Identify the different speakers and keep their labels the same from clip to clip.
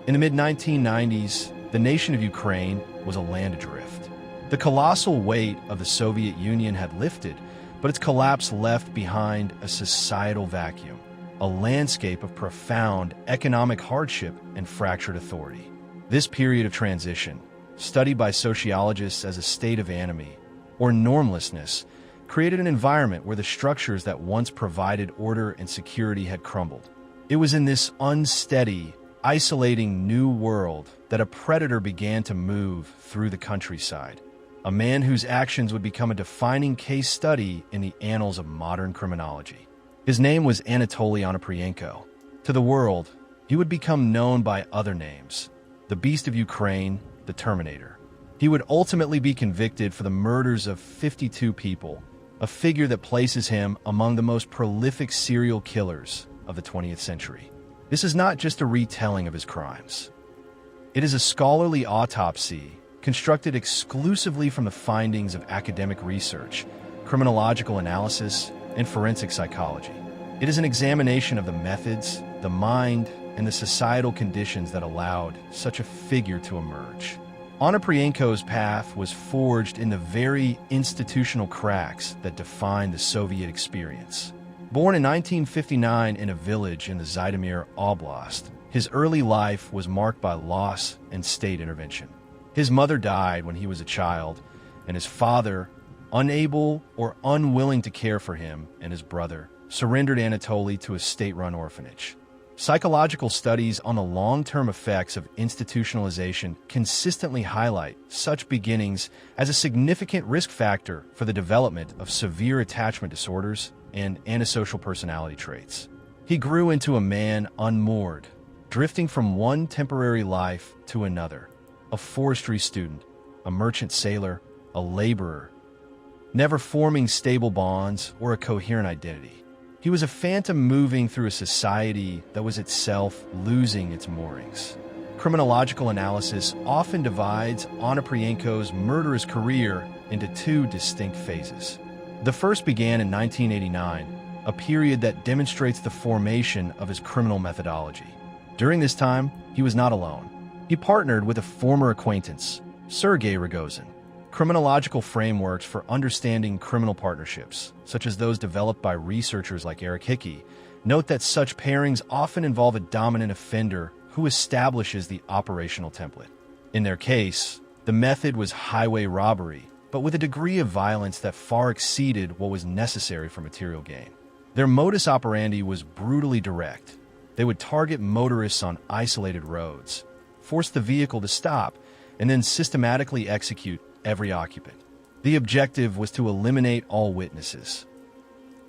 Speaker 1: In the mid-1990s, the nation of Ukraine was a land adrift. The colossal weight of the Soviet Union had lifted, but its collapse left behind a societal vacuum, a landscape of profound economic hardship and fractured authority. This period of transition, studied by sociologists as a state of anomie or normlessness, created an environment where the structures that once provided order and security had crumbled. It was in this unsteady, isolating new world that a predator began to move through the countryside, a man whose actions would become a defining case study in the annals of modern criminology. His name was Anatoly Onoprienko. To the world, he would become known by other names: the Beast of Ukraine, the Terminator. He would ultimately be convicted for the murders of 52 people, a figure that places him among the most prolific serial killers of the 20th century. This is not just a retelling of his crimes. It is a scholarly autopsy constructed exclusively from the findings of academic research, criminological analysis, and forensic psychology. It is an examination of the methods, the mind, and the societal conditions that allowed such a figure to emerge. Onoprienko's path was forged in the very institutional cracks that defined the Soviet experience. Born in 1959 in a village in the Zhytomyr Oblast, his early life was marked by loss and state intervention. His mother died when he was a child, and his father, unable or unwilling to care for him and his brother, surrendered Anatoly to a state-run orphanage. Psychological studies on the long-term effects of institutionalization consistently highlight such beginnings as a significant risk factor for the development of severe attachment disorders and antisocial personality traits. He grew into a man unmoored, drifting from one temporary life to another: a forestry student, a merchant sailor, a laborer, never forming stable bonds or a coherent identity. He was a phantom moving through a society that was itself losing its moorings. Criminological analysis often divides Onoprienko's murderous career into two distinct phases. The first began in 1989, a period that demonstrates the formation of his criminal methodology. During this time, he was not alone. He partnered with a former acquaintance, Sergei Rogozin. Criminological frameworks for understanding criminal partnerships, such as those developed by researchers like Ryakhovsky, note that such pairings often involve a dominant offender who establishes the operational template. In their case, the method was highway robbery, but with a degree of violence that far exceeded what was necessary for material gain. Their modus operandi was brutally direct. They would target motorists on isolated roads, force the vehicle to stop, and then systematically execute every occupant. The objective was to eliminate all witnesses.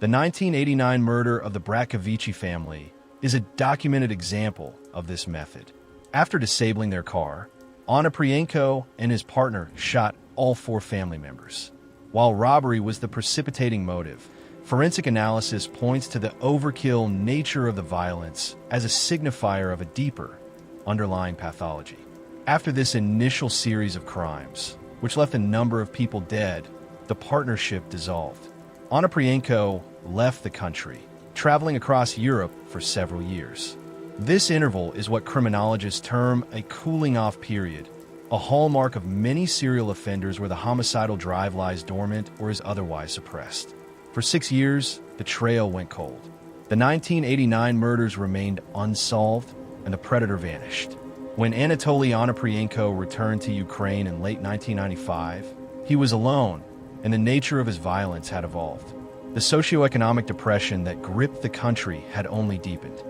Speaker 1: The 1989 murder of the Brackovici family is a documented example of this method. After disabling their car, Onoprienko and his partner shot all four family members. While robbery was the precipitating motive, forensic analysis points to the overkill nature of the violence as a signifier of a deeper, underlying pathology. After this initial series of crimes, which left a number of people dead, the partnership dissolved. Onoprienko left the country, traveling across Europe for several years. This interval is what criminologists term a cooling-off period, a hallmark of many serial offenders where the homicidal drive lies dormant or is otherwise suppressed. For 6 years, the trail went cold. The 1989 murders remained unsolved, and the predator vanished. When Anatoly Onoprienko returned to Ukraine in late 1995, he was alone, and the nature of his violence had evolved. The socioeconomic depression that gripped the country had only deepened.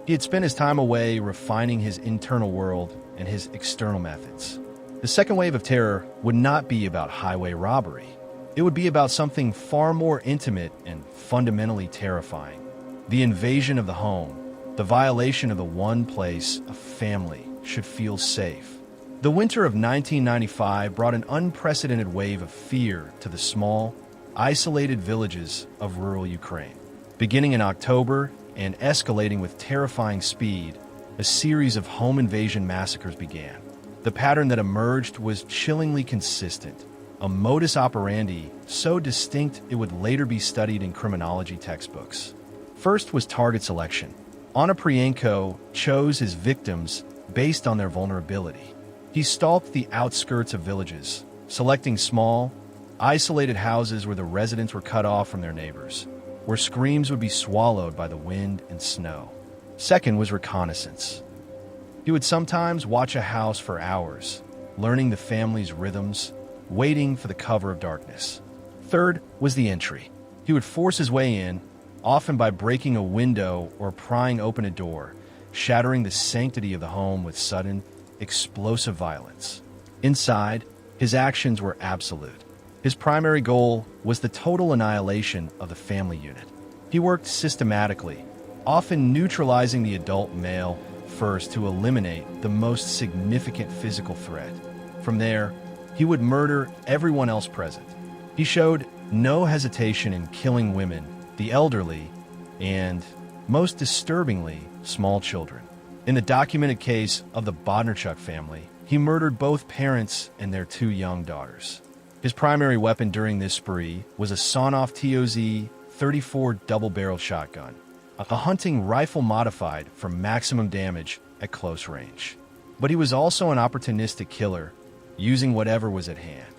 Speaker 1: He had spent his time away refining his internal world and his external methods. The second wave of terror would not be about highway robbery. It would be about something far more intimate and fundamentally terrifying: the invasion of the home, the violation of the one place a family should feel safe. The winter of 1995 brought an unprecedented wave of fear to the small, isolated villages of rural Ukraine. Beginning in October and escalating with terrifying speed, a series of home invasion massacres began. The pattern that emerged was chillingly consistent, a modus operandi so distinct it would later be studied in criminology textbooks. First was target selection. Onoprienko chose his victims based on their vulnerability. He stalked the outskirts of villages, selecting small, isolated houses where the residents were cut off from their neighbors, where screams would be swallowed by the wind and snow. Second was reconnaissance. He would sometimes watch a house for hours, learning the family's rhythms, waiting for the cover of darkness. Third was the entry. He would force his way in, often by breaking a window or prying open a door, shattering the sanctity of the home with sudden, explosive violence. Inside, his actions were absolute. His primary goal was the total annihilation of the family unit. He worked systematically, often neutralizing the adult male first to eliminate the most significant physical threat. From there, he would murder everyone else present. He showed no hesitation in killing women, the elderly, and, most disturbingly, small children. In the documented case of the Bodnarchuk family, he murdered both parents and their 2 young daughters. His primary weapon during this spree was a sawn-off TOZ 34 double-barreled shotgun, a hunting rifle modified for maximum damage at close range. But he was also an opportunistic killer, using whatever was at hand.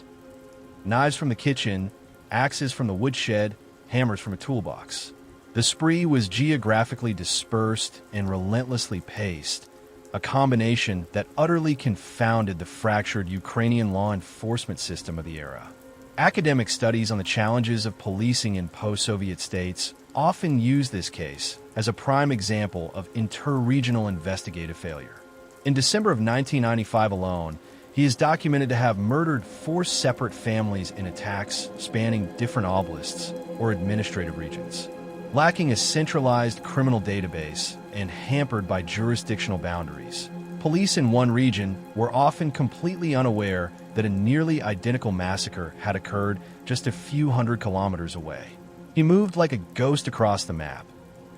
Speaker 1: Knives from the kitchen, axes from the woodshed, hammers from a toolbox. The spree was geographically dispersed and relentlessly paced, a combination that utterly confounded the fractured Ukrainian law enforcement system of the era. Academic studies on the challenges of policing in post-Soviet states often use this case as a prime example of inter-regional investigative failure. In December of 1995 alone, he is documented to have murdered 4 separate families in attacks spanning different oblasts or administrative regions. Lacking a centralized criminal database and hampered by jurisdictional boundaries, police in one region were often completely unaware that a nearly identical massacre had occurred just a few hundred kilometers away. He moved like a ghost across the map,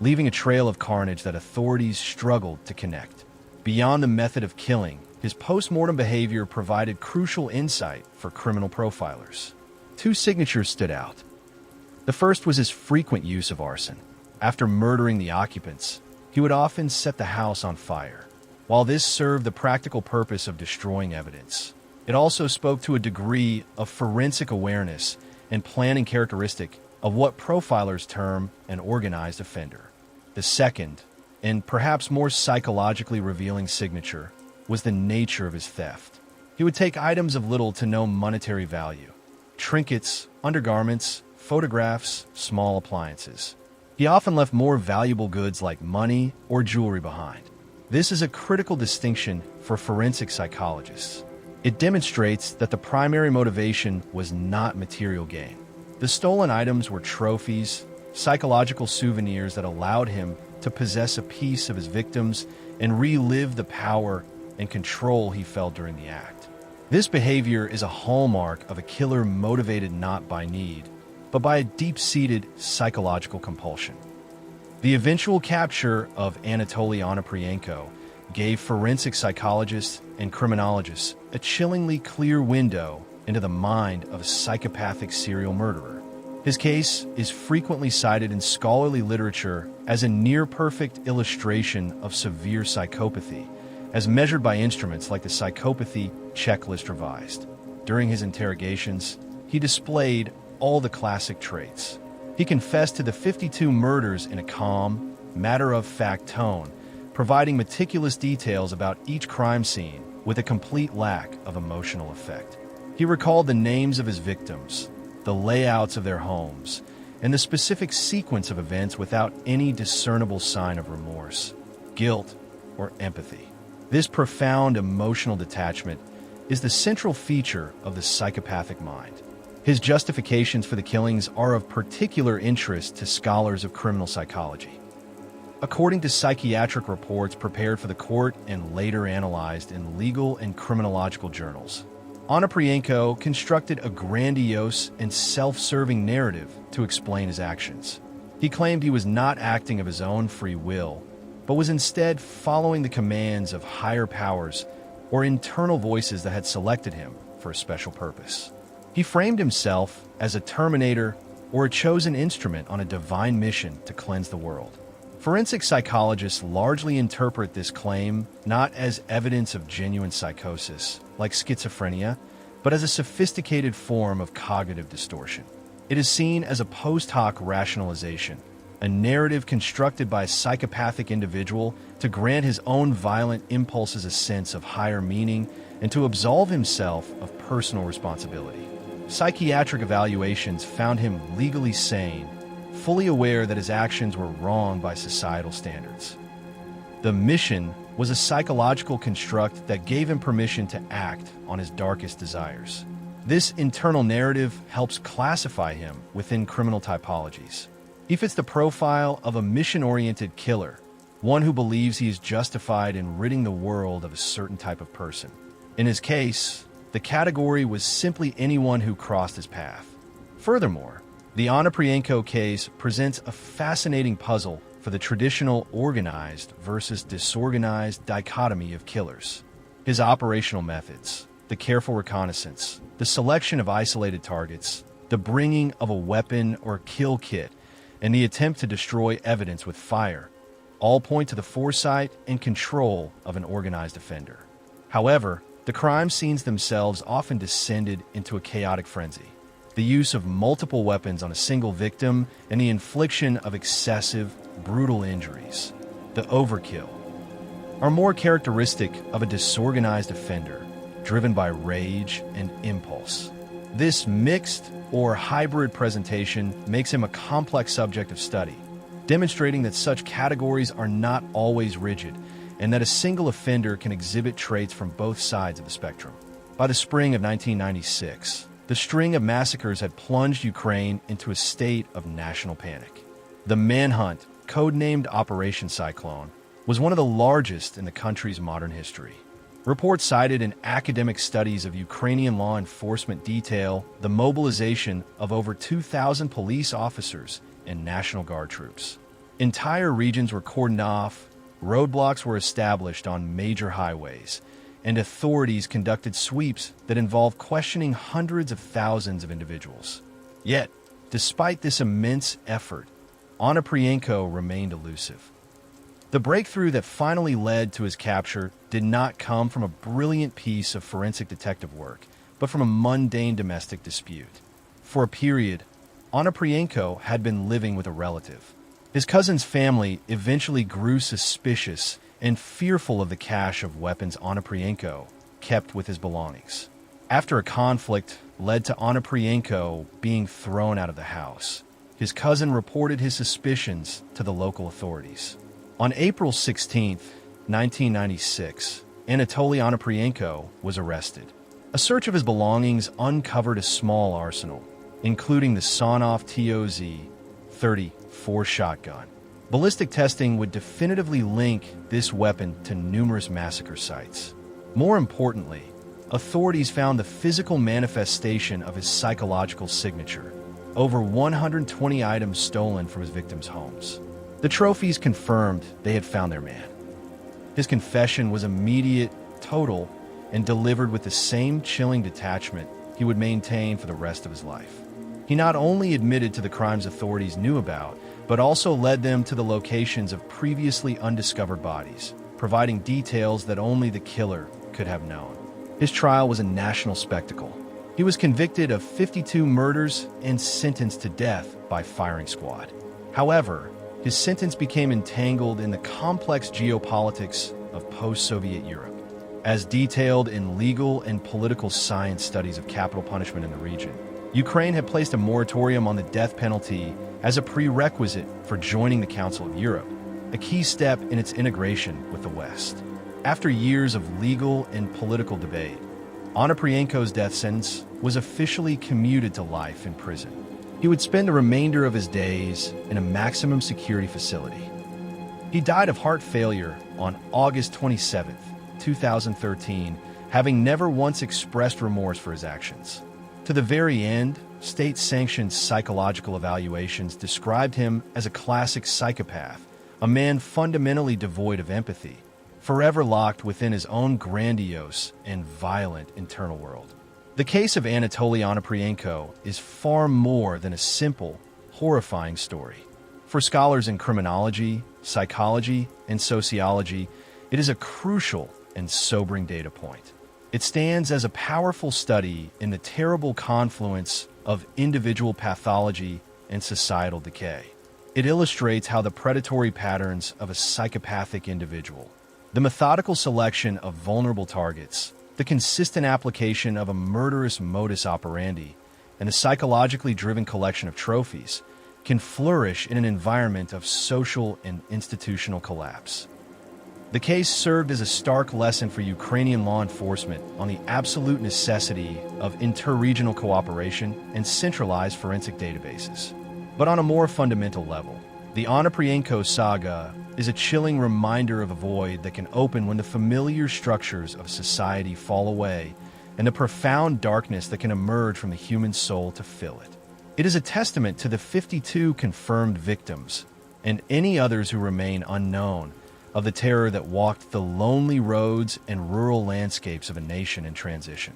Speaker 1: leaving a trail of carnage that authorities struggled to connect. Beyond the method of killing, his post-mortem behavior provided crucial insight for criminal profilers. 2 signatures stood out. The first was his frequent use of arson. After murdering the occupants, he would often set the house on fire. While this served the practical purpose of destroying evidence, it also spoke to a degree of forensic awareness and planning characteristic of what profilers term an organized offender. The second, and perhaps more psychologically revealing signature, was the nature of his theft. He would take items of little to no monetary value: trinkets, undergarments, photographs, small appliances. He often left more valuable goods like money or jewelry behind. This is a critical distinction for forensic psychologists. It demonstrates that the primary motivation was not material gain. The stolen items were trophies, psychological souvenirs that allowed him to possess a piece of his victims and relive the power and control he felt during the act. This behavior is a hallmark of a killer motivated not by need, but by a deep-seated psychological compulsion. The eventual capture of Anatoly Onoprienko gave forensic psychologists and criminologists a chillingly clear window into the mind of a psychopathic serial murderer. His case is frequently cited in scholarly literature as a near-perfect illustration of severe psychopathy, as measured by instruments like the Psychopathy Checklist Revised. During his interrogations, he displayed all the classic traits. He confessed to the 52 murders in a calm, matter-of-fact tone, providing meticulous details about each crime scene with a complete lack of emotional effect. He recalled the names of his victims, the layouts of their homes, and the specific sequence of events without any discernible sign of remorse, guilt, or empathy. This profound emotional detachment is the central feature of the psychopathic mind. His justifications for the killings are of particular interest to scholars of criminal psychology. According to psychiatric reports prepared for the court and later analyzed in legal and criminological journals, Onoprienko constructed a grandiose and self-serving narrative to explain his actions. He claimed he was not acting of his own free will, but was instead following the commands of higher powers or internal voices that had selected him for a special purpose. He framed himself as a terminator or a chosen instrument on a divine mission to cleanse the world. Forensic psychologists largely interpret this claim not as evidence of genuine psychosis, like schizophrenia, but as a sophisticated form of cognitive distortion. It is seen as a post hoc rationalization, a narrative constructed by a psychopathic individual to grant his own violent impulses a sense of higher meaning and to absolve himself of personal responsibility. Psychiatric evaluations found him legally sane, fully aware that his actions were wrong by societal standards. The mission was a psychological construct that gave him permission to act on his darkest desires. This internal narrative helps classify him within criminal typologies. He fits the profile of a mission-oriented killer, one who believes he is justified in ridding the world of a certain type of person. In his case, the category was simply anyone who crossed his path. Furthermore, the Onoprienko case presents a fascinating puzzle for the traditional organized versus disorganized dichotomy of killers. His operational methods, the careful reconnaissance, the selection of isolated targets, the bringing of a weapon or kill kit, and the attempt to destroy evidence with fire, all point to the foresight and control of an organized offender. However, the crime scenes themselves often descended into a chaotic frenzy. The use of multiple weapons on a single victim and the infliction of excessive, brutal injuries, the overkill, are more characteristic of a disorganized offender, driven by rage and impulse. This mixed or hybrid presentation makes him a complex subject of study, demonstrating that such categories are not always rigid and that a single offender can exhibit traits from both sides of the spectrum. By the spring of 1996, the string of massacres had plunged Ukraine into a state of national panic. The manhunt, codenamed Operation Cyclone, was one of the largest in the country's modern history. Reports cited in academic studies of Ukrainian law enforcement detail the mobilization of over 2,000 police officers and National Guard troops. Entire regions were cordoned off, roadblocks were established on major highways, and authorities conducted sweeps that involved questioning hundreds of thousands of individuals. Yet, despite this immense effort, Onoprienko remained elusive. The breakthrough that finally led to his capture did not come from a brilliant piece of forensic detective work, but from a mundane domestic dispute. For a period, Onoprienko had been living with a relative. His cousin's family eventually grew suspicious and fearful of the cache of weapons Onoprienko kept with his belongings. After a conflict led to Onoprienko being thrown out of the house, his cousin reported his suspicions to the local authorities. On April 16, 1996, Anatoly Onoprienko was arrested. A search of his belongings uncovered a small arsenal, including the Sonov TOZ-30 shotgun. Ballistic testing would definitively link this weapon to numerous massacre sites. More importantly, authorities found the physical manifestation of his psychological signature, over 120 items stolen from his victims' homes. The trophies confirmed they had found their man. His confession was immediate, total, and delivered with the same chilling detachment he would maintain for the rest of his life. He not only admitted to the crimes authorities knew about, but also led them to the locations of previously undiscovered bodies, providing details that only the killer could have known. His trial was a national spectacle. He was convicted of 52 murders and sentenced to death by firing squad. However, his sentence became entangled in the complex geopolitics of post-Soviet Europe. As detailed in legal and political science studies of capital punishment in the region, Ukraine had placed a moratorium on the death penalty as a prerequisite for joining the Council of Europe, a key step in its integration with the West. After years of legal and political debate, Onoprienko's death sentence was officially commuted to life in prison. He would spend the remainder of his days in a maximum security facility. He died of heart failure on August 27, 2013, having never once expressed remorse for his actions. To the very end, state-sanctioned psychological evaluations described him as a classic psychopath, a man fundamentally devoid of empathy, forever locked within his own grandiose and violent internal world. The case of Anatoly Onoprienko is far more than a simple, horrifying story. For scholars in criminology, psychology, and sociology, it is a crucial and sobering data point. It stands as a powerful study in the terrible confluence of individual pathology and societal decay. It illustrates how the predatory patterns of a psychopathic individual, the methodical selection of vulnerable targets, the consistent application of a murderous modus operandi, and the psychologically driven collection of trophies can flourish in an environment of social and institutional collapse. The case served as a stark lesson for Ukrainian law enforcement on the absolute necessity of interregional cooperation and centralized forensic databases. But on a more fundamental level, the Onoprienko saga is a chilling reminder of a void that can open when the familiar structures of society fall away and the profound darkness that can emerge from the human soul to fill it. It is a testament to the 52 confirmed victims and any others who remain unknown of the terror that walked the lonely roads and rural landscapes of a nation in transition.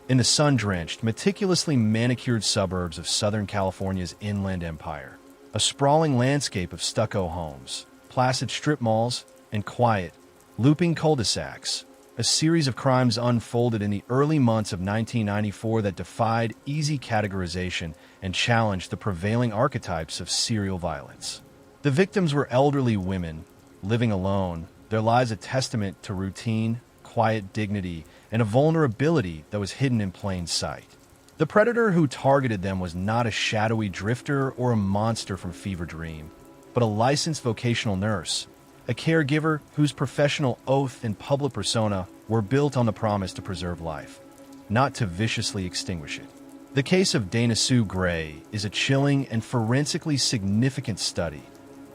Speaker 1: In the sun-drenched, meticulously manicured suburbs of Southern California's Inland Empire, a sprawling landscape of stucco homes, placid strip malls, and quiet, looping cul-de-sacs, a series of crimes unfolded in the early months of 1994 that defied easy categorization and challenged the prevailing archetypes of serial violence. The victims were elderly women, living alone, their lives a testament to routine, quiet dignity, and a vulnerability that was hidden in plain sight. The predator who targeted them was not a shadowy drifter or a monster from Fever Dream, but a licensed vocational nurse, a caregiver whose professional oath and public persona were built on the promise to preserve life, not to viciously extinguish it. The case of Dana Sue Gray is a chilling and forensically significant study,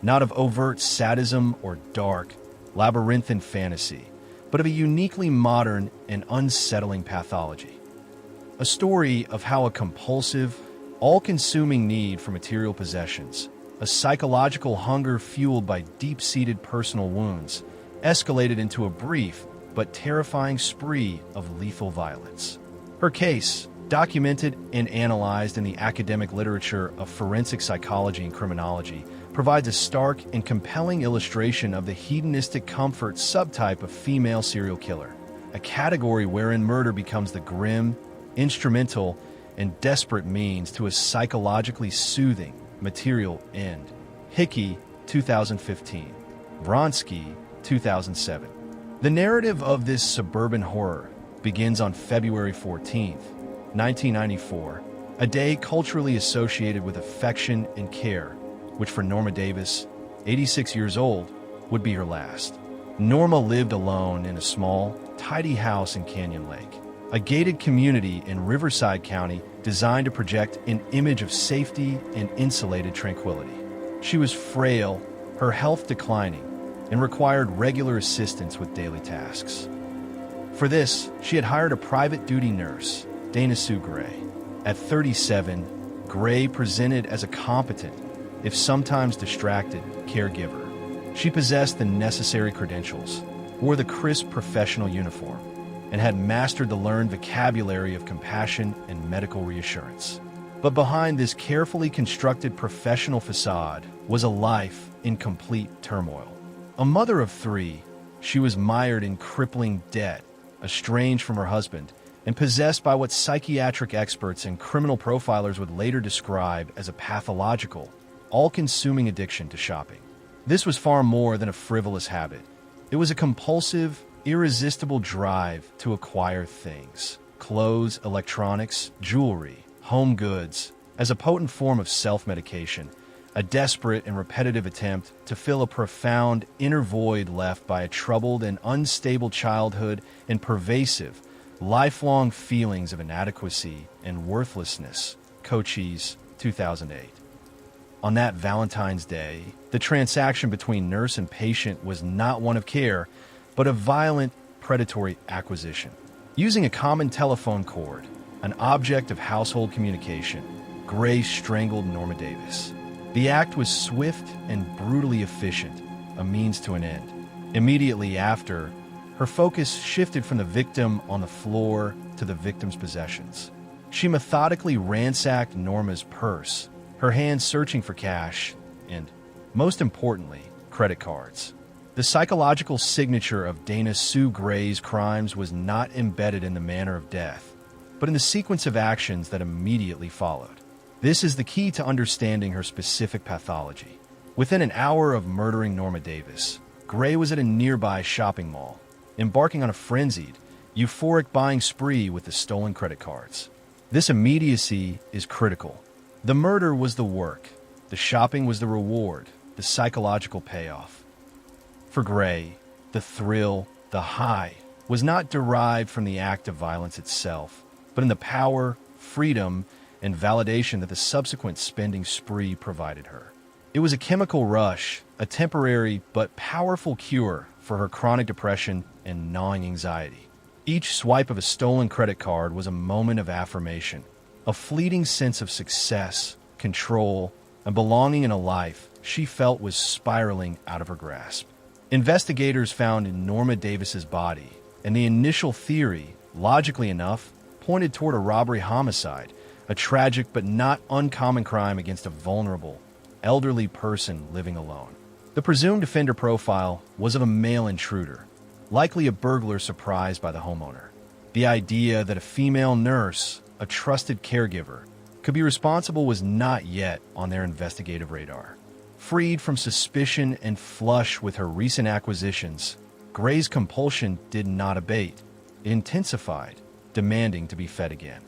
Speaker 1: not of overt sadism or dark, labyrinthine fantasy, but of a uniquely modern and unsettling pathology. A story of how a compulsive, all-consuming need for material possessions, a psychological hunger fueled by deep-seated personal wounds, escalated into a brief but terrifying spree of lethal violence. Her case, documented and analyzed in the academic literature of forensic psychology and criminology, provides a stark and compelling illustration of the hedonistic comfort subtype of female serial killer, a category wherein murder becomes the grim, instrumental, and desperate means to a psychologically soothing, material end. Hickey, 2015. Vronsky, 2007. The narrative of this suburban horror begins on February 14th, 1994, a day culturally associated with affection and care, which for Norma Davis, 86 years old, would be her last. Norma lived alone in a small, tidy house in Canyon Lake, a gated community in Riverside County designed to project an image of safety and insulated tranquility. She was frail, her health declining, and required regular assistance with daily tasks. For this, she had hired a private duty nurse, Dana Sue Gray. At 37, Gray presented as a competent, if sometimes distracted, caregiver. She possessed the necessary credentials, wore the crisp professional uniform, and had mastered the learned vocabulary of compassion and medical reassurance. But behind this carefully constructed professional facade was a life in complete turmoil. A mother of 3, she was mired in crippling debt, estranged from her husband, and possessed by what psychiatric experts and criminal profilers would later describe as a pathological, all-consuming addiction to shopping. This was far more than a frivolous habit. It was a compulsive, irresistible drive to acquire things, clothes, electronics, jewelry, home goods, as a potent form of self-medication, a desperate and repetitive attempt to fill a profound inner void left by a troubled and unstable childhood and pervasive, lifelong feelings of inadequacy and worthlessness. Cochise, 2008. On that Valentine's Day, the transaction between nurse and patient was not one of care, but of violent, predatory acquisition. Using a common telephone cord, an object of household communication, Gray strangled Norma Davis. The act was swift and brutally efficient, a means to an end. Immediately after, her focus shifted from the victim on the floor to the victim's possessions. She methodically ransacked Norma's purse, her hands searching for cash and, most importantly, credit cards. The psychological signature of Dana Sue Gray's crimes was not embedded in the manner of death, but in the sequence of actions that immediately followed. This is the key to understanding her specific pathology. Within an hour of murdering Norma Davis, Gray was at a nearby shopping mall, embarking on a frenzied, euphoric buying spree with the stolen credit cards. This immediacy is critical. The murder was the work, the shopping was the reward, the psychological payoff. For Gray, the thrill, the high, was not derived from the act of violence itself, but in the power, freedom, and validation that the subsequent spending spree provided her. It was a chemical rush, a temporary but powerful cure for her chronic depression and gnawing anxiety. Each swipe of a stolen credit card was a moment of affirmation, a fleeting sense of success, control, and belonging in a life she felt was spiraling out of her grasp. Investigators found Norma Davis's body, and the initial theory, logically enough, pointed toward a robbery homicide, a tragic but not uncommon crime against a vulnerable, elderly person living alone. The presumed offender profile was of a male intruder, likely a burglar surprised by the homeowner. The idea that a female nurse, a trusted caregiver, could be responsible was not yet on their investigative radar. Freed from suspicion and flush with her recent acquisitions, Gray's compulsion did not abate. It intensified, demanding to be fed again.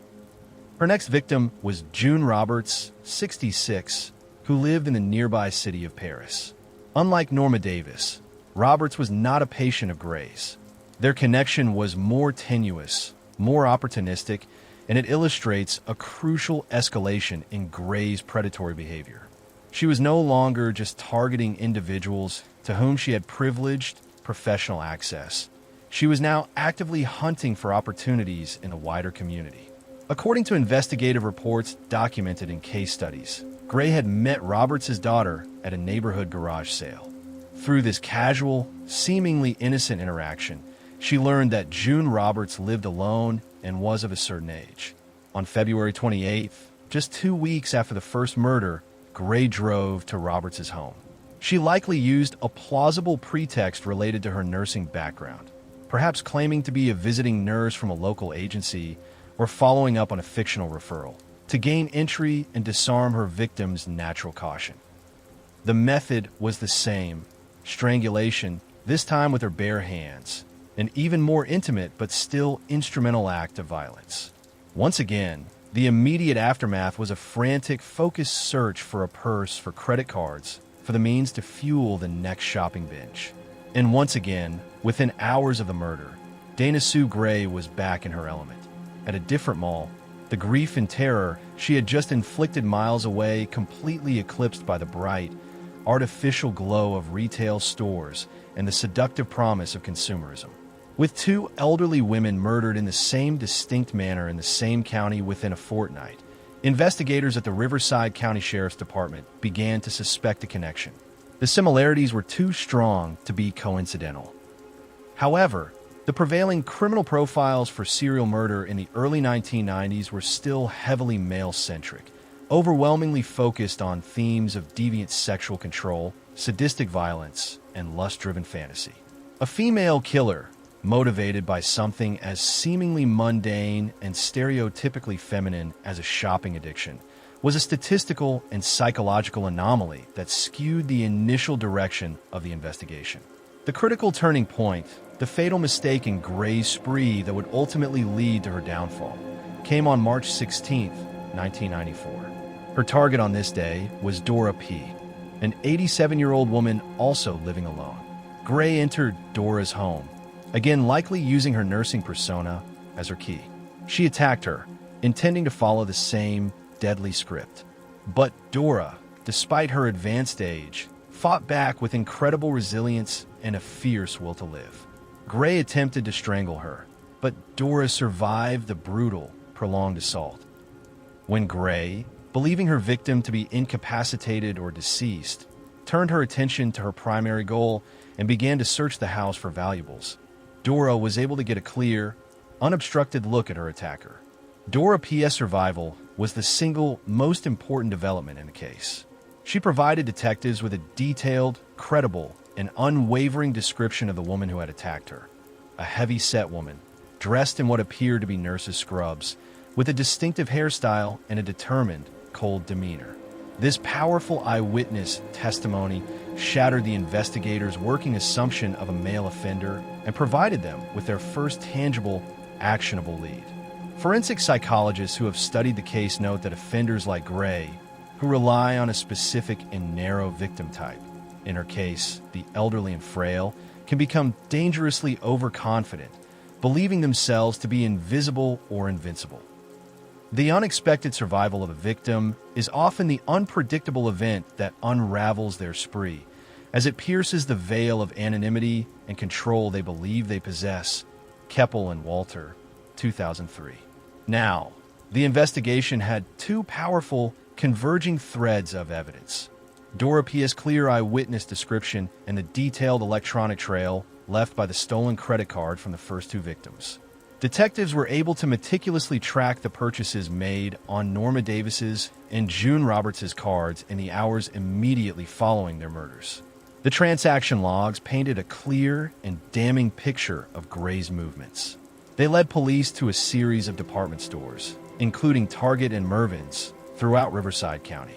Speaker 1: Her next victim was June Roberts, 66, who lived in the nearby city of Paris. Unlike Norma Davis, Roberts was not a patient of Gray's. Their connection was more tenuous, more opportunistic, and it illustrates a crucial escalation in Gray's predatory behavior. She was no longer just targeting individuals to whom she had privileged professional access. She was now actively hunting for opportunities in the wider community. According to investigative reports documented in case studies, Gray had met Roberts' daughter at a neighborhood garage sale. Through this casual, seemingly innocent interaction, she learned that June Roberts lived alone and was of a certain age. On February 28th, just 2 weeks after the first murder, Gray drove to Roberts' home. She likely used a plausible pretext related to her nursing background, perhaps claiming to be a visiting nurse from a local agency or following up on a fictional referral, to gain entry and disarm her victim's natural caution. The method was the same: strangulation, this time with her bare hands, an even more intimate but still instrumental act of violence. Once again, the immediate aftermath was a frantic, focused search for a purse, for credit cards, for the means to fuel the next shopping binge. And once again, within hours of the murder, Dana Sue Gray was back in her element. At a different mall, the grief and terror she had just inflicted miles away completely eclipsed by the bright, artificial glow of retail stores and the seductive promise of consumerism. With 2 elderly women murdered in the same distinct manner in the same county within a fortnight, investigators at the Riverside County Sheriff's Department began to suspect a connection. The similarities were too strong to be coincidental. However, the prevailing criminal profiles for serial murder in the early 1990s were still heavily male-centric, overwhelmingly focused on themes of deviant sexual control, sadistic violence, and lust-driven fantasy. A female killer, motivated by something as seemingly mundane and stereotypically feminine as a shopping addiction, was a statistical and psychological anomaly that skewed the initial direction of the investigation. The critical turning point, the fatal mistake in Gray's spree that would ultimately lead to her downfall, came on March 16, 1994. Her target on this day was Dora P., an 87-year-old woman also living alone. Gray entered Dora's home, again likely using her nursing persona as her key. She attacked her, intending to follow the same deadly script. But Dora, despite her advanced age, fought back with incredible resilience and a fierce will to live. Gray attempted to strangle her, but Dora survived the brutal, prolonged assault. When Gray, believing her victim to be incapacitated or deceased, turned her attention to her primary goal and began to search the house for valuables, Dora was able to get a clear, unobstructed look at her attacker. Dora P.'s survival was the single most important development in the case. She provided detectives with a detailed, credible, and unwavering description of the woman who had attacked her. A heavy-set woman, dressed in what appeared to be nurses' scrubs, with a distinctive hairstyle and a determined, cold demeanor. This powerful eyewitness testimony shattered the investigators' working assumption of a male offender and provided them with their first tangible, actionable lead. Forensic psychologists who have studied the case note that offenders like Gray, who rely on a specific and narrow victim type, in her case, the elderly and frail, can become dangerously overconfident, believing themselves to be invisible or invincible. The unexpected survival of a victim is often the unpredictable event that unravels their spree, as it pierces the veil of anonymity and control they believe they possess. Keppel and Walter, 2003. Now, the investigation had two powerful, converging threads of evidence: Dora P.'s clear eyewitness description and the detailed electronic trail left by the stolen credit card from the first two victims. Detectives were able to meticulously track the purchases made on Norma Davis's and June Roberts' cards in the hours immediately following their murders. The transaction logs painted a clear and damning picture of Gray's movements. They led police to a series of department stores, including Target and Mervyn's, throughout Riverside County.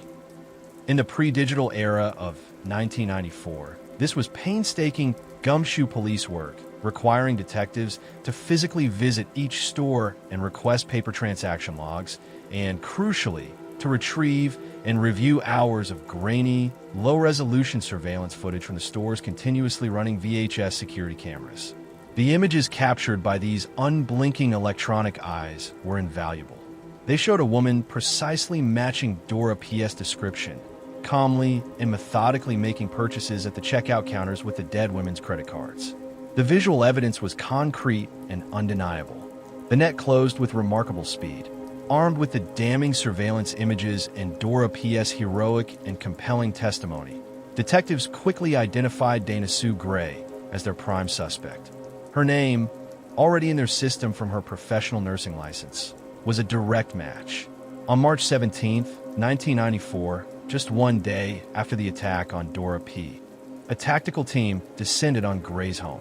Speaker 1: In the pre-digital era of 1994, this was painstaking gumshoe police work, requiring detectives to physically visit each store and request paper transaction logs, and, crucially, to retrieve and review hours of grainy, low-resolution surveillance footage from the store's continuously running VHS security cameras. The images captured by these unblinking electronic eyes were invaluable. They showed a woman precisely matching Dora P.'s description, calmly and methodically making purchases at the checkout counters with the dead women's credit cards. The visual evidence was concrete and undeniable. The net closed with remarkable speed. Armed with the damning surveillance images and Dora P.'s heroic and compelling testimony, detectives quickly identified Dana Sue Gray as their prime suspect. Her name, already in their system from her professional nursing license, was a direct match. On March 17, 1994, just one day after the attack on Dora P., a tactical team descended on Gray's home.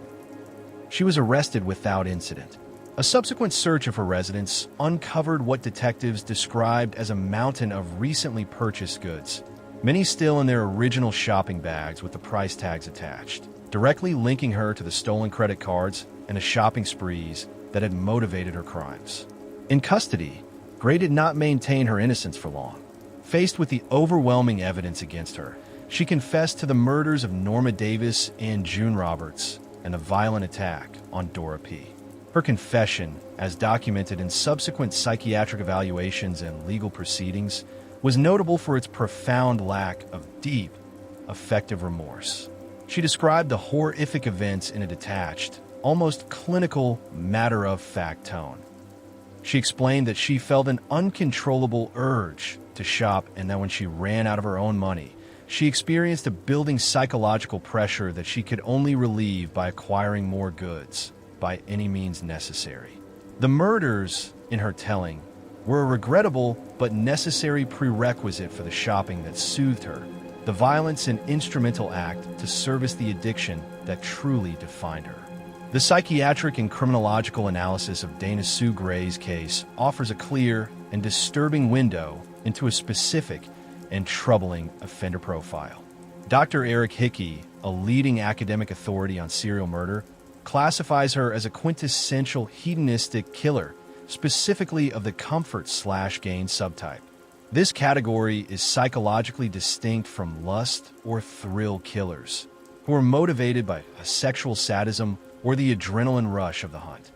Speaker 1: She was arrested without incident. A subsequent search of her residence uncovered what detectives described as a mountain of recently purchased goods, many still in their original shopping bags with the price tags attached, directly linking her to the stolen credit cards and the shopping sprees that had motivated her crimes. In custody, Gray did not maintain her innocence for long. Faced with the overwhelming evidence against her, she confessed to the murders of Norma Davis and June Roberts and the violent attack on Dora P. Her confession, as documented in subsequent psychiatric evaluations and legal proceedings, was notable for its profound lack of deep, affective remorse. She described the horrific events in a detached, almost clinical, matter-of-fact tone. She explained that she felt an uncontrollable urge to shop and that when she ran out of her own money, she experienced a building psychological pressure that she could only relieve by acquiring more goods, by any means necessary. The murders, in her telling, were a regrettable but necessary prerequisite for the shopping that soothed her, the violence an instrumental act to service the addiction that truly defined her. The psychiatric and criminological analysis of Dana Sue Gray's case offers a clear and disturbing window into a specific and troubling offender profile. Dr. Eric Hickey, a leading academic authority on serial murder, classifies her as a quintessential hedonistic killer, specifically of the comfort/gain subtype. This category is psychologically distinct from lust or thrill killers, who are motivated by a sexual sadism or the adrenaline rush of the hunt.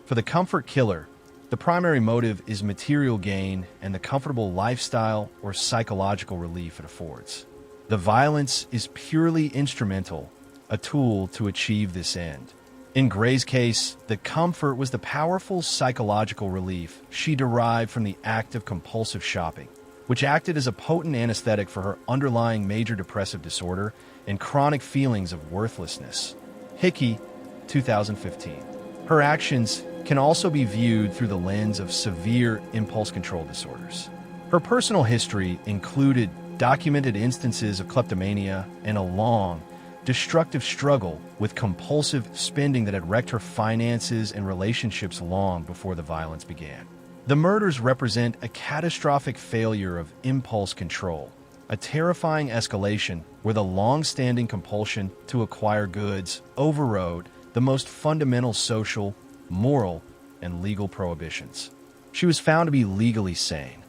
Speaker 1: For the comfort killer, the primary motive is material gain and the comfortable lifestyle or psychological relief it affords. The violence is purely instrumental, a tool to achieve this end. In Gray's case, the comfort was the powerful psychological relief she derived from the act of compulsive shopping, which acted as a potent anesthetic for her underlying major depressive disorder and chronic feelings of worthlessness. Hickey, 2015. Her actions, can also be viewed through the lens of severe impulse control disorders. Her personal history included documented instances of kleptomania and a long, destructive struggle with compulsive spending that had wrecked her finances and relationships long before the violence began. The murders represent a catastrophic failure of impulse control, a terrifying escalation where the long-standing compulsion to acquire goods overrode the most fundamental social, moral, and legal prohibitions. She was found to be legally sane.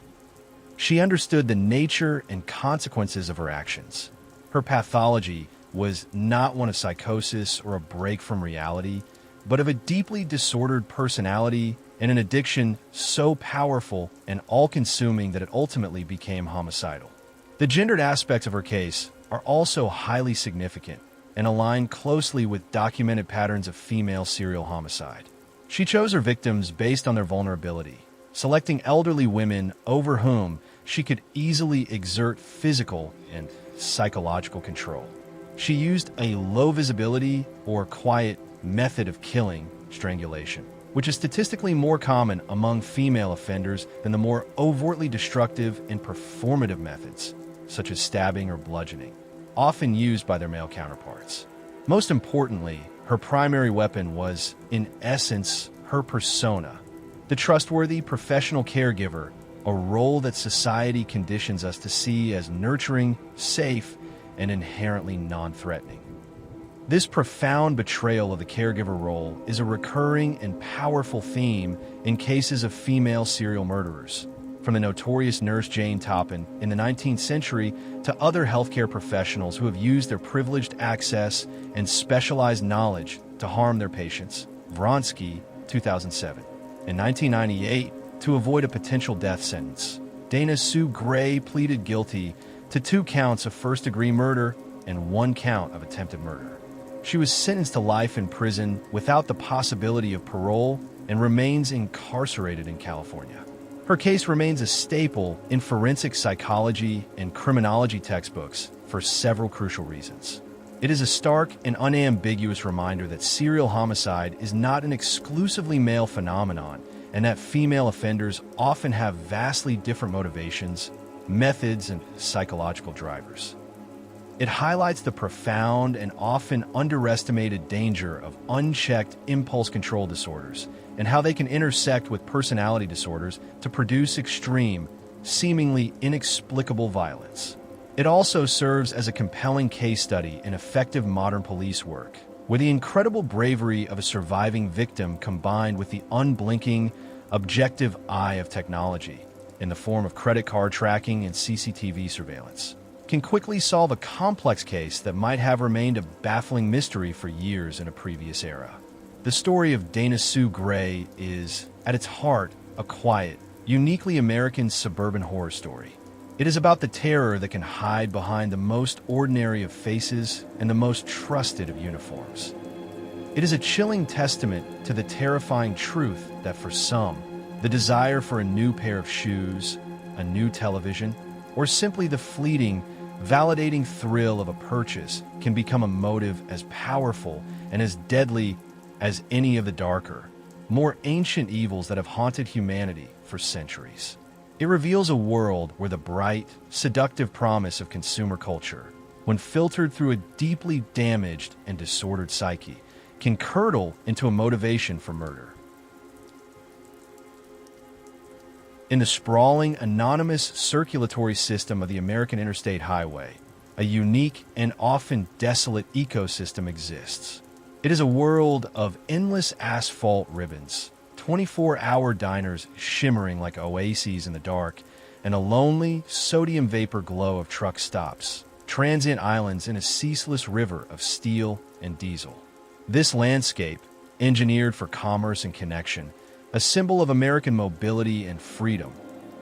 Speaker 1: She understood the nature and consequences of her actions. Her pathology was not one of psychosis or a break from reality, but of a deeply disordered personality and an addiction so powerful and all-consuming that it ultimately became homicidal. The gendered aspects of her case are also highly significant and align closely with documented patterns of female serial homicide. She chose her victims based on their vulnerability, selecting elderly women over whom she could easily exert physical and psychological control. She used a low-visibility or quiet method of killing, strangulation, which is statistically more common among female offenders than the more overtly destructive and performative methods, such as stabbing or bludgeoning, often used by their male counterparts. Most importantly, her primary weapon was, in essence, her persona, the trustworthy professional caregiver, a role that society conditions us to see as nurturing, safe, and inherently non-threatening. This profound betrayal of the caregiver role is a recurring and powerful theme in cases of female serial murderers, from the notorious nurse Jane Toppin in the 19th century to other healthcare professionals who have used their privileged access and specialized knowledge to harm their patients. Vronsky, 2007. In 1998, to avoid a potential death sentence, Dana Sue Gray pleaded guilty to 2 counts of first-degree murder and 1 count of attempted murder. She was sentenced to life in prison without the possibility of parole and remains incarcerated in California. Her case remains a staple in forensic psychology and criminology textbooks for several crucial reasons. It is a stark and unambiguous reminder that serial homicide is not an exclusively male phenomenon and that female offenders often have vastly different motivations, methods, and psychological drivers. It highlights the profound and often underestimated danger of unchecked impulse control disorders and how they can intersect with personality disorders to produce extreme, seemingly inexplicable violence. It also serves as a compelling case study in effective modern police work, where the incredible bravery of a surviving victim combined with the unblinking, objective eye of technology in the form of credit card tracking and CCTV surveillance can quickly solve a complex case that might have remained a baffling mystery for years in a previous era. The story of Dana Sue Gray is, at its heart, a quiet, uniquely American suburban horror story. It is about the terror that can hide behind the most ordinary of faces and the most trusted of uniforms. It is a chilling testament to the terrifying truth that for some, the desire for a new pair of shoes, a new television, or simply the fleeting, validating thrill of a purchase can become a motive as powerful and as deadly as any of the darker, more ancient evils that have haunted humanity for centuries. It reveals a world where the bright, seductive promise of consumer culture, when filtered through a deeply damaged and disordered psyche, can curdle into a motivation for murder. In the sprawling, anonymous circulatory system of the American Interstate Highway, a unique and often desolate ecosystem exists. It is a world of endless asphalt ribbons, 24-hour diners shimmering like oases in the dark, and a lonely, sodium vapor glow of truck stops, transient islands in a ceaseless river of steel and diesel. This landscape, engineered for commerce and connection, a symbol of American mobility and freedom,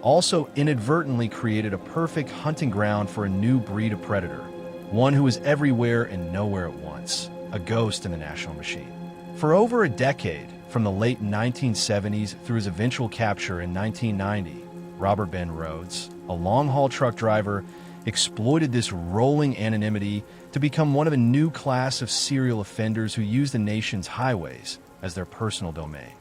Speaker 1: also inadvertently created a perfect hunting ground for a new breed of predator, one who is everywhere and nowhere at once, a ghost in the national machine. For over a decade, from the late 1970s through his eventual capture in 1990, Robert Ben Rhoades, a long-haul truck driver, exploited this rolling anonymity to become one of a new class of serial offenders who use the nation's highways as their personal domain.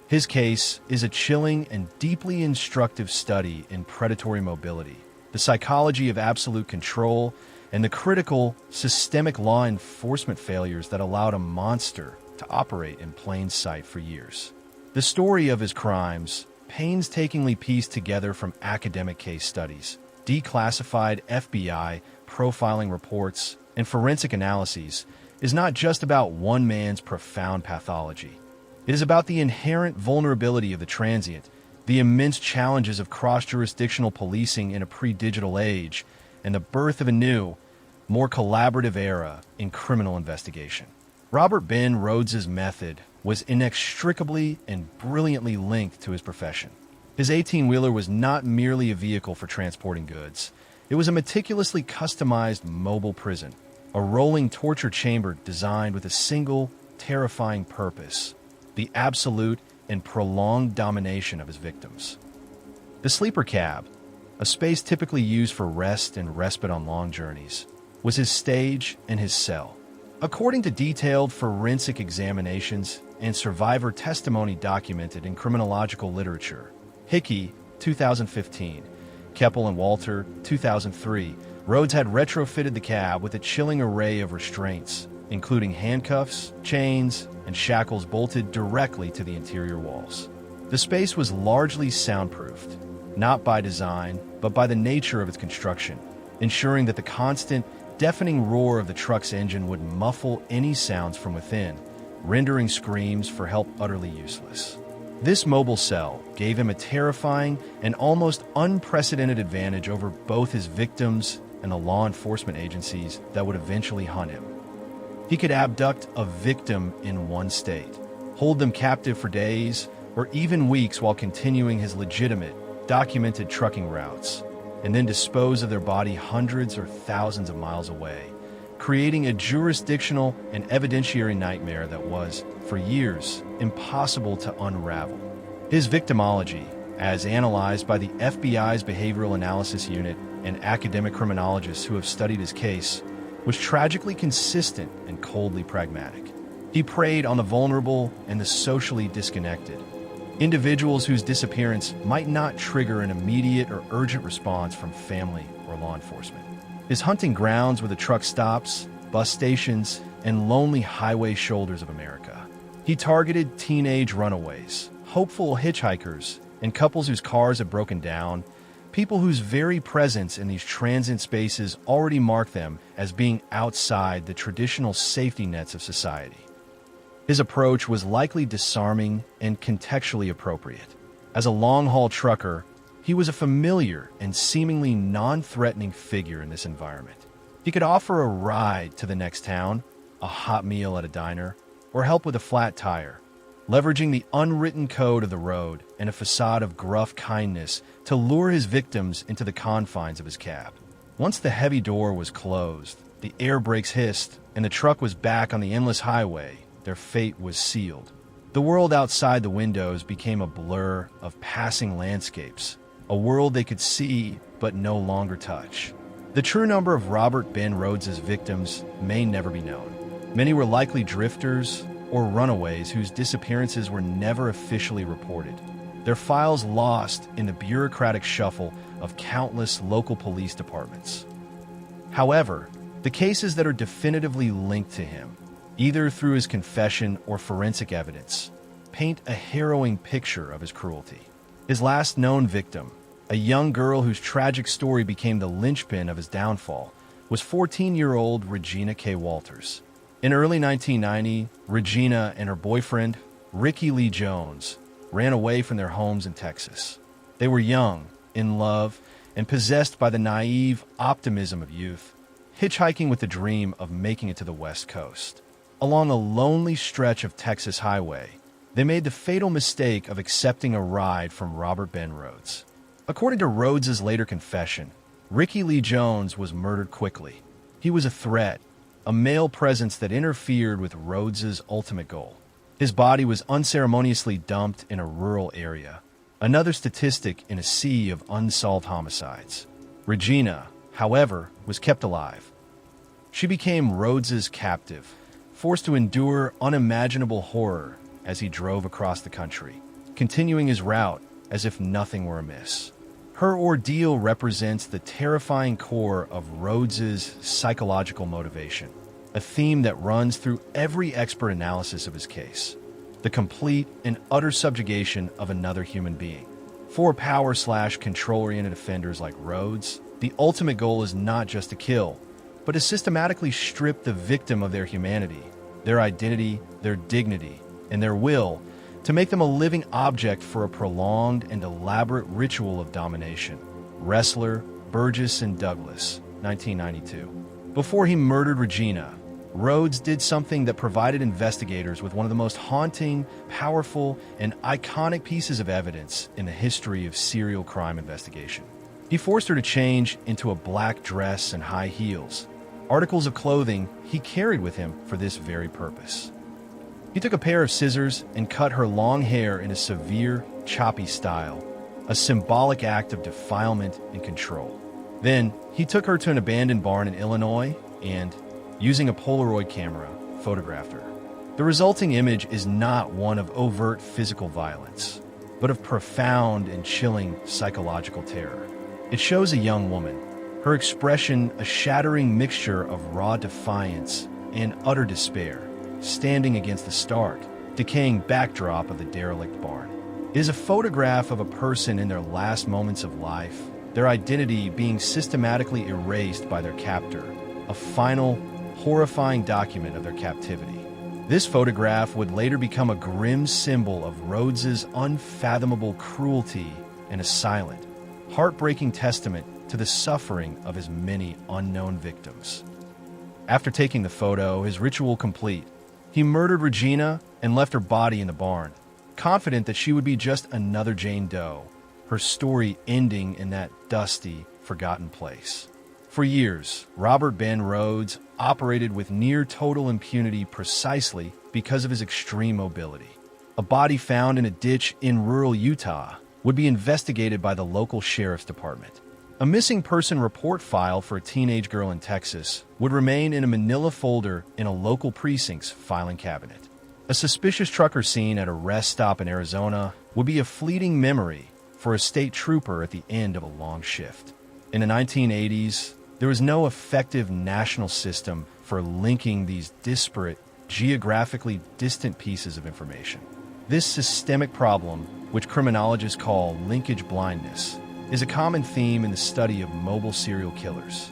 Speaker 1: His case is a chilling and deeply instructive study in predatory mobility, the psychology of absolute control, and the critical, systemic law enforcement failures that allowed a monster to operate in plain sight for years. The story of his crimes, painstakingly pieced together from academic case studies, declassified FBI profiling reports, and forensic analyses, is not just about one man's profound pathology. It is about the inherent vulnerability of the transient, the immense challenges of cross-jurisdictional policing in a pre-digital age, and the birth of a new, more collaborative era in criminal investigation. Robert Ben Rhoades' method was inextricably and brilliantly linked to his profession. His 18-wheeler was not merely a vehicle for transporting goods. It was a meticulously customized mobile prison, a rolling torture chamber designed with a single, terrifying purpose: the absolute and prolonged domination of his victims. The sleeper cab, a space typically used for rest and respite on long journeys, was his stage and his cell. According to detailed forensic examinations and survivor testimony documented in criminological literature, Hickey, 2015, Keppel and Walter, 2003, Rhoades had retrofitted the cab with a chilling array of restraints, including handcuffs, chains, and shackles bolted directly to the interior walls. The space was largely soundproofed, not by design, but by the nature of its construction, ensuring that the constant, deafening roar of the truck's engine would muffle any sounds from within, rendering screams for help utterly useless. This mobile cell gave him a terrifying and almost unprecedented advantage over both his victims and the law enforcement agencies that would eventually hunt him. He could abduct a victim in one state, hold them captive for days or even weeks while continuing his legitimate, documented trucking routes, and then dispose of their body hundreds or thousands of miles away, creating a jurisdictional and evidentiary nightmare that was, for years, impossible to unravel. His victimology, as analyzed by the FBI's Behavioral Analysis Unit and academic criminologists who have studied his case, was tragically consistent and coldly pragmatic. He preyed on the vulnerable and the socially disconnected, individuals whose disappearance might not trigger an immediate or urgent response from family or law enforcement. His hunting grounds were the truck stops, bus stations, and lonely highway shoulders of America. He targeted teenage runaways, hopeful hitchhikers, and couples whose cars had broken down, people whose very presence in these transient spaces already marked them as being outside the traditional safety nets of society. His approach was likely disarming and contextually appropriate. As a long-haul trucker, he was a familiar and seemingly non-threatening figure in this environment. He could offer a ride to the next town, a hot meal at a diner, or help with a flat tire, leveraging the unwritten code of the road and a facade of gruff kindness to lure his victims into the confines of his cab. Once the heavy door was closed, the air brakes hissed, and the truck was back on the endless highway, their fate was sealed. The world outside the windows became a blur of passing landscapes, a world they could see but no longer touch. The true number of Robert Ben Rhoades' victims may never be known. Many were likely drifters or runaways whose disappearances were never officially reported, their files lost in the bureaucratic shuffle of countless local police departments. However, the cases that are definitively linked to him, either through his confession or forensic evidence, paint a harrowing picture of his cruelty. His last known victim, a young girl whose tragic story became the linchpin of his downfall, was 14-year-old Regina K. Walters. In early 1990, Regina and her boyfriend, Ricky Lee Jones, ran away from their homes in Texas. They were young, in love, and possessed by the naive optimism of youth, hitchhiking with the dream of making it to the West Coast. Along a lonely stretch of Texas highway, they made the fatal mistake of accepting a ride from Robert Ben Rhoades. According to Rhoades' later confession, Ricky Lee Jones was murdered quickly. He was a threat, a male presence that interfered with Rhoades' ultimate goal. His body was unceremoniously dumped in a rural area, another statistic in a sea of unsolved homicides. Regina, however, was kept alive. She became Rhoades' captive, forced to endure unimaginable horror as he drove across the country. continuing his route as if nothing were amiss. Her ordeal represents the terrifying core of Rhoades' psychological motivation, a theme that runs through every expert analysis of his case: the complete and utter subjugation of another human being. For power/control-oriented offenders like Rhoades, the ultimate goal is not just to kill, but to systematically strip the victim of their humanity, their identity, their dignity, and their will, to make them a living object for a prolonged and elaborate ritual of domination. Ressler, Burgess, and Douglas, 1992. Before he murdered Regina, Rhoades did something that provided investigators with one of the most haunting, powerful, and iconic pieces of evidence in the history of serial crime investigation. He forced her to change into a black dress and high heels, articles of clothing he carried with him for this very purpose. He took a pair of scissors and cut her long hair in a severe, choppy style, a symbolic act of defilement and control. Then, he took her to an abandoned barn in Illinois and, using a Polaroid camera, photographed her. The resulting image is not one of overt physical violence, but of profound and chilling psychological terror. It shows a young woman, her expression a shattering mixture of raw defiance and utter despair, standing against the stark, decaying backdrop of the derelict barn. It is a photograph of a person in their last moments of life, their identity being systematically erased by their captor, a final, horrifying document of their captivity. This photograph would later become a grim symbol of Rhoades' unfathomable cruelty and a silent, heartbreaking testament to the suffering of his many unknown victims. After taking the photo, his ritual complete, he murdered Regina and left her body in the barn, confident that she would be just another Jane Doe, her story ending in that dusty, forgotten place. For years, Robert Ben Rhoades operated with near-total impunity precisely because of his extreme mobility. A body found in a ditch in rural Utah would be investigated by the local sheriff's department. A missing person report file for a teenage girl in Texas would remain in a manila folder in a local precinct's filing cabinet. A suspicious trucker seen at a rest stop in Arizona would be a fleeting memory for a state trooper at the end of a long shift. In the 1980s, there was no effective national system for linking these disparate, geographically distant pieces of information. This systemic problem, which criminologists call linkage blindness, is a common theme in the study of mobile serial killers.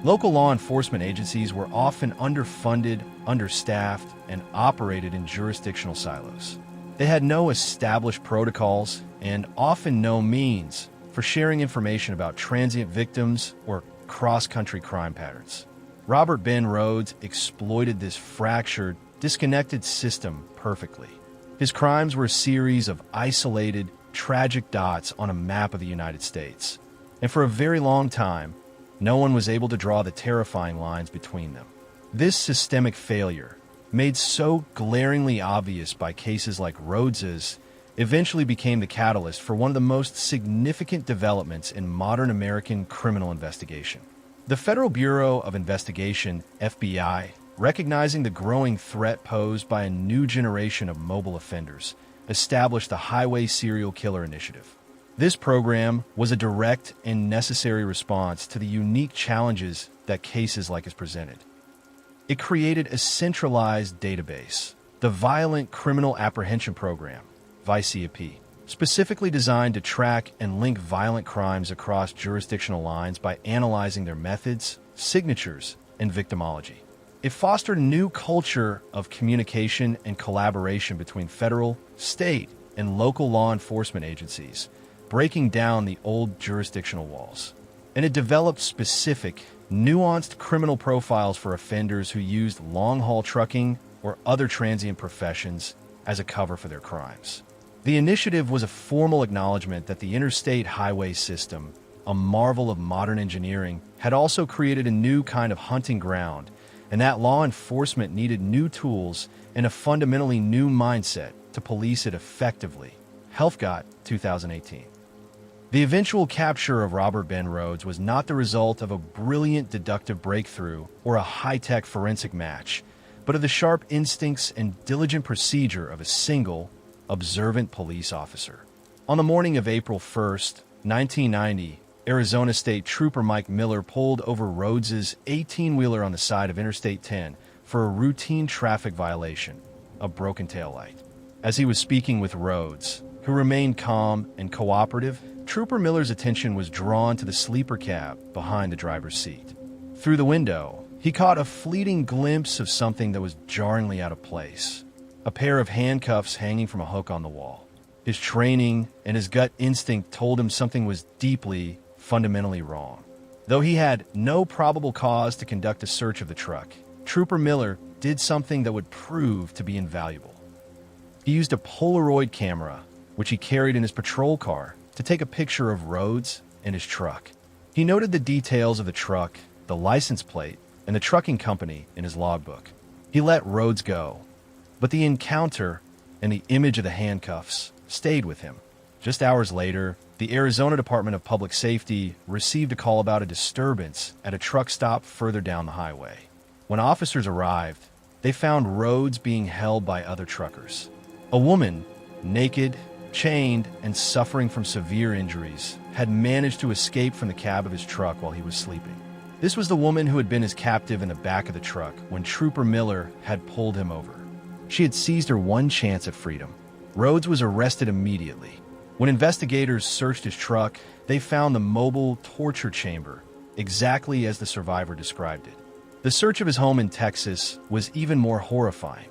Speaker 1: Local law enforcement agencies were often underfunded, understaffed, and operated in jurisdictional silos. They had no established protocols and often no means for sharing information about transient victims or cross-country crime patterns. Robert Ben Rhoades exploited this fractured, disconnected system perfectly. His crimes were a series of isolated, tragic dots on a map of the United States, and for a very long time, no one was able to draw the terrifying lines between them. This systemic failure, made so glaringly obvious by cases like Rhoades', eventually became the catalyst for one of the most significant developments in modern American criminal investigation. The Federal Bureau of Investigation, FBI, recognizing the growing threat posed by a new generation of mobile offenders, established the Highway Serial Killer Initiative. This program was a direct and necessary response to the unique challenges that cases like this presented. It created a centralized database, the Violent Criminal Apprehension Program, VICAP, specifically designed to track and link violent crimes across jurisdictional lines by analyzing their methods, signatures, and victimology. It fostered a new culture of communication and collaboration between federal, state, and local law enforcement agencies, breaking down the old jurisdictional walls. And it developed specific, nuanced criminal profiles for offenders who used long-haul trucking or other transient professions as a cover for their crimes. The initiative was a formal acknowledgement that the interstate highway system, a marvel of modern engineering, had also created a new kind of hunting ground, and that law enforcement needed new tools and a fundamentally new mindset to police it effectively. Helfgott, 2018. The eventual capture of Robert Ben Rhoades was not the result of a brilliant deductive breakthrough or a high-tech forensic match, but of the sharp instincts and diligent procedure of a single, observant police officer. On the morning of April 1st, 1990, Arizona State Trooper Mike Miller pulled over Rhoades' 18-wheeler on the side of Interstate 10 for a routine traffic violation, a broken taillight. As he was speaking with Rhoades, who remained calm and cooperative, Trooper Miller's attention was drawn to the sleeper cab behind the driver's seat. Through the window, he caught a fleeting glimpse of something that was jarringly out of place, a pair of handcuffs hanging from a hook on the wall. His training and his gut instinct told him something was deeply, fundamentally wrong. Though he had no probable cause to conduct a search of the truck, Trooper Miller did something that would prove to be invaluable. He used a Polaroid camera, which he carried in his patrol car, to take a picture of Rhoades and his truck. He noted the details of the truck, the license plate, and the trucking company in his logbook. He let Rhoades go, but the encounter and the image of the handcuffs stayed with him. Just hours later, the Arizona Department of Public Safety received a call about a disturbance at a truck stop further down the highway. When officers arrived, they found Rhoades being held by other truckers. A woman, naked, chained, and suffering from severe injuries, had managed to escape from the cab of his truck while he was sleeping. This was the woman who had been his captive in the back of the truck when Trooper Miller had pulled him over. She had seized her one chance at freedom. Rhoades was arrested immediately. When investigators searched his truck, they found the mobile torture chamber, exactly as the survivor described it. The search of his home in Texas was even more horrifying.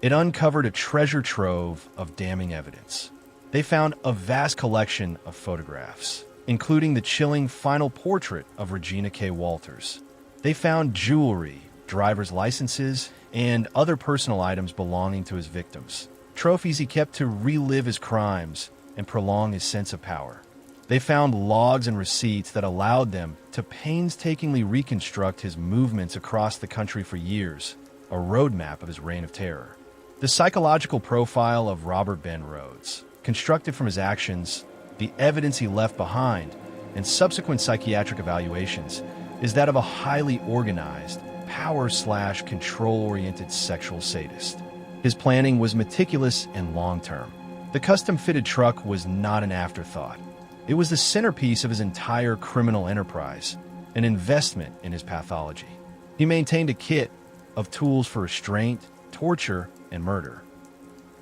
Speaker 1: It uncovered a treasure trove of damning evidence. They found a vast collection of photographs, including the chilling final portrait of Regina K. Walters. They found jewelry, driver's licenses, and other personal items belonging to his victims, trophies he kept to relive his crimes and prolong his sense of power. They found logs and receipts that allowed them to painstakingly reconstruct his movements across the country for years, a roadmap of his reign of terror. The psychological profile of Robert Ben Rhoades, constructed from his actions, the evidence he left behind, and subsequent psychiatric evaluations, is that of a highly organized, power/control-oriented sexual sadist. His planning was meticulous and long-term. The custom-fitted truck was not an afterthought. It was the centerpiece of his entire criminal enterprise, an investment in his pathology. He maintained a kit of tools for restraint, torture, and murder.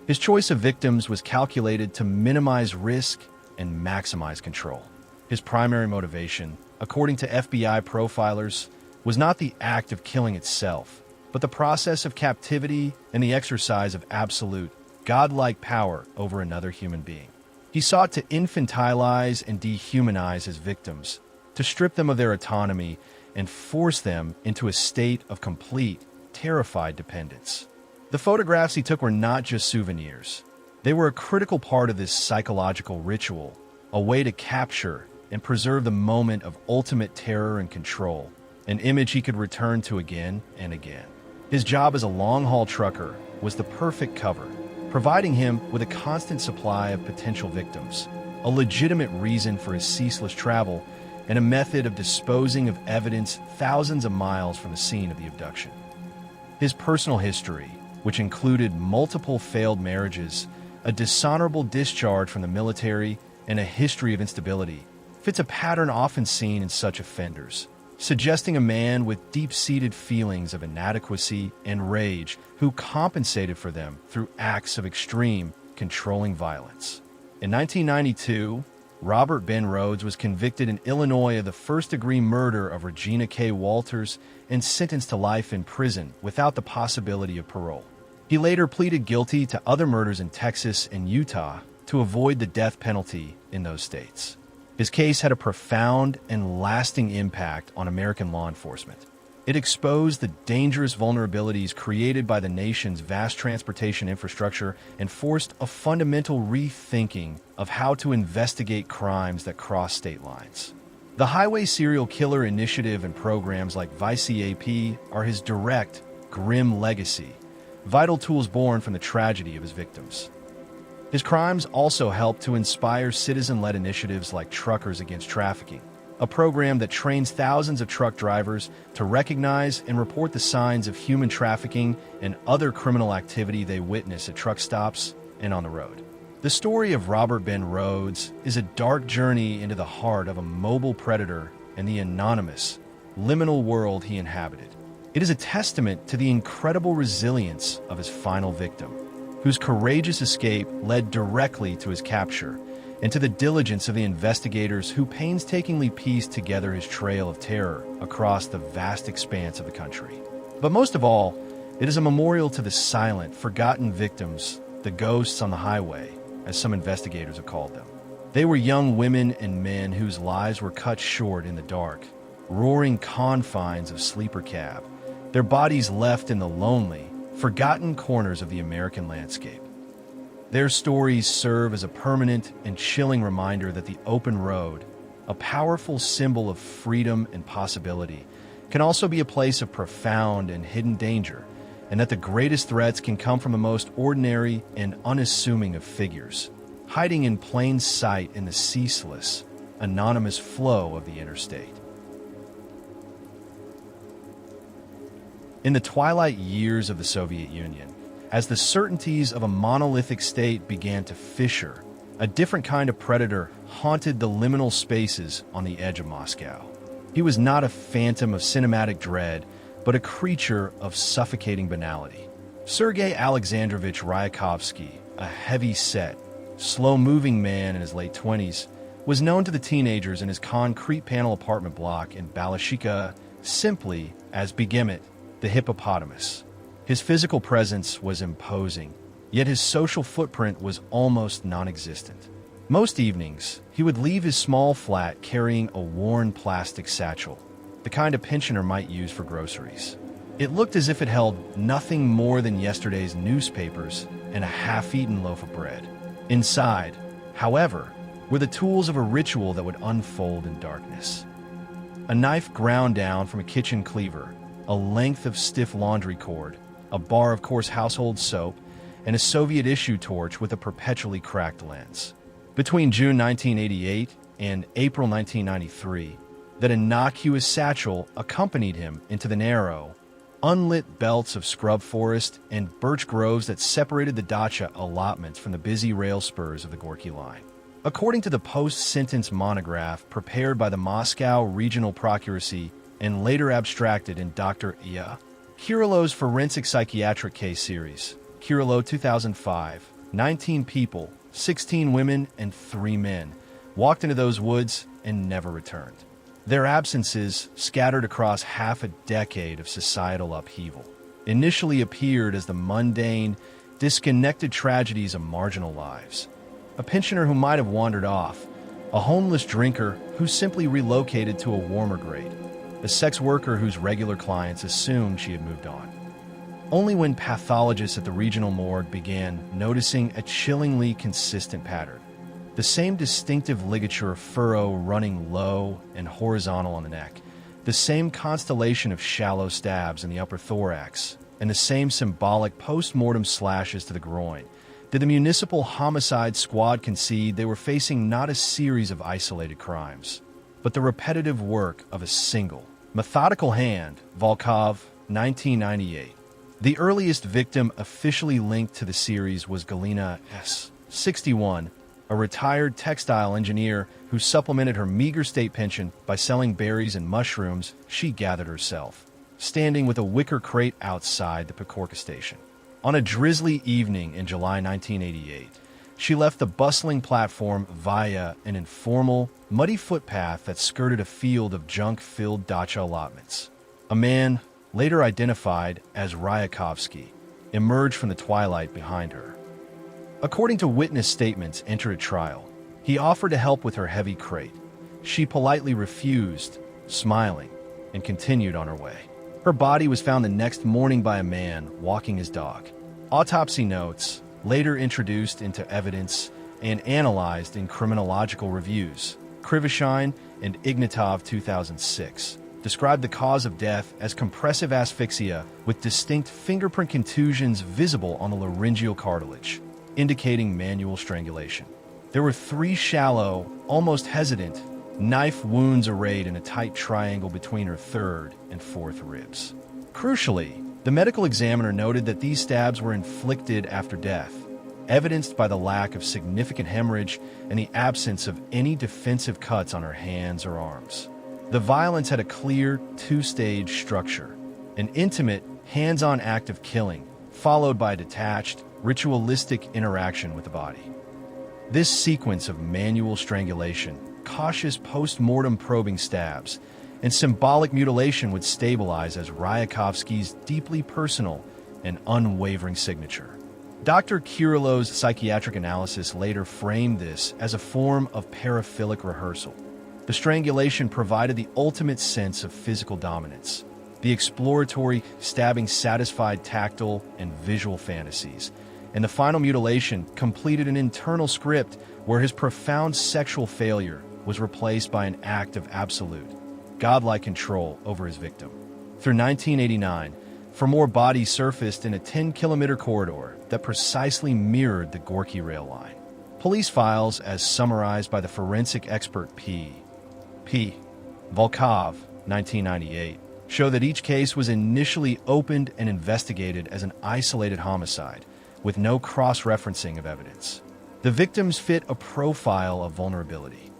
Speaker 1: His choice of victims was calculated to minimize risk and maximize control. His primary motivation, according to FBI profilers, was not the act of killing itself, but the process of captivity and the exercise of absolute, godlike power over another human being. He sought to infantilize and dehumanize his victims, to strip them of their autonomy and force them into a state of complete, terrified dependence. The photographs he took were not just souvenirs. They were a critical part of this psychological ritual, a way to capture and preserve the moment of ultimate terror and control, an image he could return to again and again. His job as a long-haul trucker was the perfect cover, providing him with a constant supply of potential victims, a legitimate reason for his ceaseless travel, and a method of disposing of evidence thousands of miles from the scene of the abduction. His personal history, which included multiple failed marriages, a dishonorable discharge from the military, and a history of instability, fits a pattern often seen in such offenders, suggesting a man with deep-seated feelings of inadequacy and rage who compensated for them through acts of extreme, controlling violence. In 1992, Robert Ben Rhoades was convicted in Illinois of the first-degree murder of Regina K. Walters and sentenced to life in prison without the possibility of parole. He later pleaded guilty to other murders in Texas and Utah to avoid the death penalty in those states. His case had a profound and lasting impact on American law enforcement. It exposed the dangerous vulnerabilities created by the nation's vast transportation infrastructure and forced a fundamental rethinking of how to investigate crimes that cross state lines. The Highway Serial Killer Initiative and programs like VICAP are his direct, grim legacy, vital tools born from the tragedy of his victims. His crimes also helped to inspire citizen-led initiatives like Truckers Against Trafficking, a program that trains thousands of truck drivers to recognize and report the signs of human trafficking and other criminal activity they witness at truck stops and on the road. The story of Robert Ben Rhoades is a dark journey into the heart of a mobile predator and the anonymous, liminal world he inhabited. It is a testament to the incredible resilience of his final victim, whose courageous escape led directly to his capture, and to the diligence of the investigators who painstakingly pieced together his trail of terror across the vast expanse of the country. But most of all, it is a memorial to the silent, forgotten victims, the ghosts on the highway, as some investigators have called them. They were young women and men whose lives were cut short in the dark, roaring confines of sleeper cab, their bodies left in the lonely, forgotten corners of the American landscape. Their stories serve as a permanent and chilling reminder that the open road, a powerful symbol of freedom and possibility, can also be a place of profound and hidden danger, and that the greatest threats can come from the most ordinary and unassuming of figures, hiding in plain sight in the ceaseless, anonymous flow of the interstate. In the twilight years of the Soviet Union, as the certainties of a monolithic state began to fissure, a different kind of predator haunted the liminal spaces on the edge of Moscow. He was not a phantom of cinematic dread, but a creature of suffocating banality. Sergei Alexandrovich Ryakhovsky, a heavy-set, slow-moving man in his late 20s, was known to the teenagers in his concrete panel apartment block in Balashikha simply as Begemoth, the hippopotamus. His physical presence was imposing, yet his social footprint was almost non-existent. Most evenings, he would leave his small flat carrying a worn plastic satchel, the kind a pensioner might use for groceries. It looked as if it held nothing more than yesterday's newspapers and a half-eaten loaf of bread. Inside, however, were the tools of a ritual that would unfold in darkness. A knife ground down from a kitchen cleaver, a length of stiff laundry cord, a bar of coarse household soap, and a Soviet-issue torch with a perpetually cracked lens. Between June 1988 and April 1993, that innocuous satchel accompanied him into the narrow, unlit belts of scrub forest and birch groves that separated the dacha allotments from the busy rail spurs of the Gorky Line. According to the post-sentence monograph prepared by the Moscow Regional Procuracy and later abstracted in Dr. I.A. Kirillov's forensic psychiatric case series, Kirillov 2005, 19 people, 16 women and 3 men, walked into those woods and never returned. Their absences, scattered across half a decade of societal upheaval, initially appeared as the mundane, disconnected tragedies of marginal lives. A pensioner who might have wandered off, a homeless drinker who simply relocated to a warmer grade, a sex worker whose regular clients assumed she had moved on. Only when pathologists at the regional morgue began noticing a chillingly consistent pattern, the same distinctive ligature furrow running low and horizontal on the neck, the same constellation of shallow stabs in the upper thorax, and the same symbolic post-mortem slashes to the groin, did the municipal homicide squad concede they were facing not a series of isolated crimes, but the repetitive work of a single, methodical hand. Volkov, 1998. The earliest victim officially linked to the series was Galina S., 61, a retired textile engineer who supplemented her meager state pension by selling berries and mushrooms she gathered herself, standing with a wicker crate outside the Pekorka station. On a drizzly evening in July 1988, she left the bustling platform via an informal, muddy footpath that skirted a field of junk-filled dacha allotments. A man, later identified as Ryakhovsky, emerged from the twilight behind her. According to witness statements entered at trial, he offered to help with her heavy crate. She politely refused, smiling, and continued on her way. Her body was found the next morning by a man walking his dog. Autopsy notes, later introduced into evidence and analyzed in criminological reviews, Krivoshein and Ignatov 2006, described the cause of death as compressive asphyxia with distinct fingerprint contusions visible on the laryngeal cartilage, indicating manual strangulation. There were 3 shallow, almost hesitant, knife wounds arrayed in a tight triangle between her 3rd and 4th ribs. Crucially, the medical examiner noted that these stabs were inflicted after death, evidenced by the lack of significant hemorrhage and the absence of any defensive cuts on her hands or arms. The violence had a clear two-stage structure: an intimate, hands-on act of killing, followed by a detached, ritualistic interaction with the body. This sequence of manual strangulation, cautious post-mortem probing stabs, and symbolic mutilation would stabilize as Ryakhovsky's deeply personal and unwavering signature. Dr. Kirillow's psychiatric analysis later framed this as a form of paraphilic rehearsal. The strangulation provided the ultimate sense of physical dominance. The exploratory stabbing satisfied tactile and visual fantasies, and the final mutilation completed an internal script where his profound sexual failure was replaced by an act of absolute, godlike control over his victim. Through 1989, for more bodies surfaced in a 10-kilometer corridor that precisely mirrored the Gorky rail line. Police files, as summarized by the forensic expert P. Volkov, 1998, show that each case was initially opened and investigated as an isolated homicide, with no cross-referencing of evidence. The victims fit a profile of vulnerability.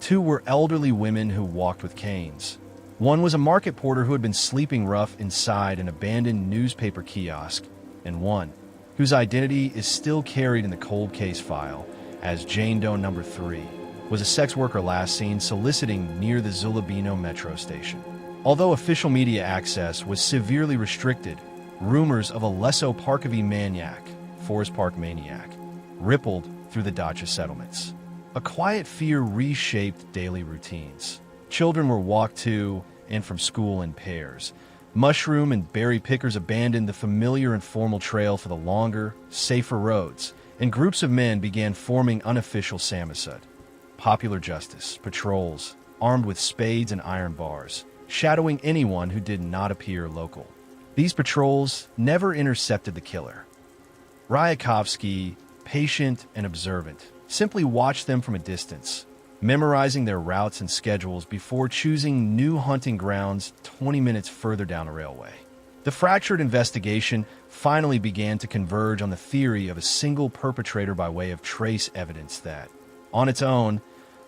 Speaker 1: 2 were elderly women who walked with canes. 1 was a market porter who had been sleeping rough inside an abandoned newspaper kiosk, and 1, whose identity is still carried in the cold case file as Jane Doe No. 3, was a sex worker last seen soliciting near the Zulabino metro station. Although official media access was severely restricted, rumors of a Leso Parkovi maniac, Forest Park maniac, rippled through the dacha settlements. A quiet fear reshaped daily routines. Children were walked to and from school in pairs. Mushroom and berry pickers abandoned the familiar and formal trail for the longer, safer roads, and groups of men began forming unofficial samosud. Popular justice patrols, armed with spades and iron bars, shadowing anyone who did not appear local. These patrols never intercepted the killer. Ryakhovsky, patient and observant, simply watched them from a distance, memorizing their routes and schedules before choosing new hunting grounds 20 minutes further down a railway. The fractured investigation finally began to converge on the theory of a single perpetrator by way of trace evidence that, on its own,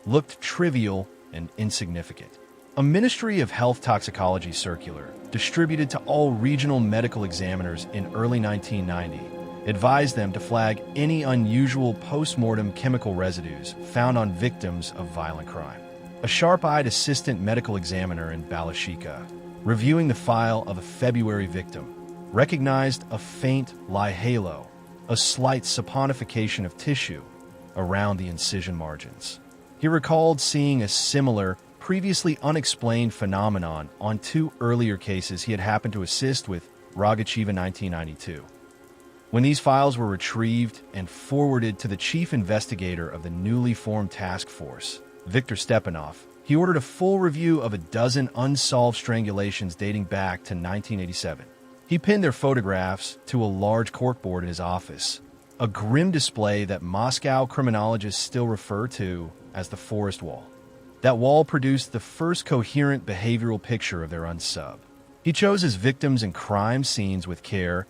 Speaker 1: looked trivial and insignificant. A Ministry of Health toxicology circular, distributed to all regional medical examiners in early 1990, advised them to flag any unusual post-mortem chemical residues found on victims of violent crime. A sharp-eyed assistant medical examiner in Balashika, reviewing the file of a February victim, recognized a faint lye halo, a slight saponification of tissue around the incision margins. He recalled seeing a similar, previously unexplained phenomenon on 2 earlier cases he had happened to assist with, Rhoades in 1992. When these files were retrieved and forwarded to the chief investigator of the newly formed task force, Viktor Stepanov, he ordered a full review of a dozen unsolved strangulations dating back to 1987. He pinned their photographs to a large corkboard in his office, a grim display that Moscow criminologists still refer to as the Forest Wall. That wall produced the first coherent behavioral picture of their unsub. He chose his victims and crime scenes with care,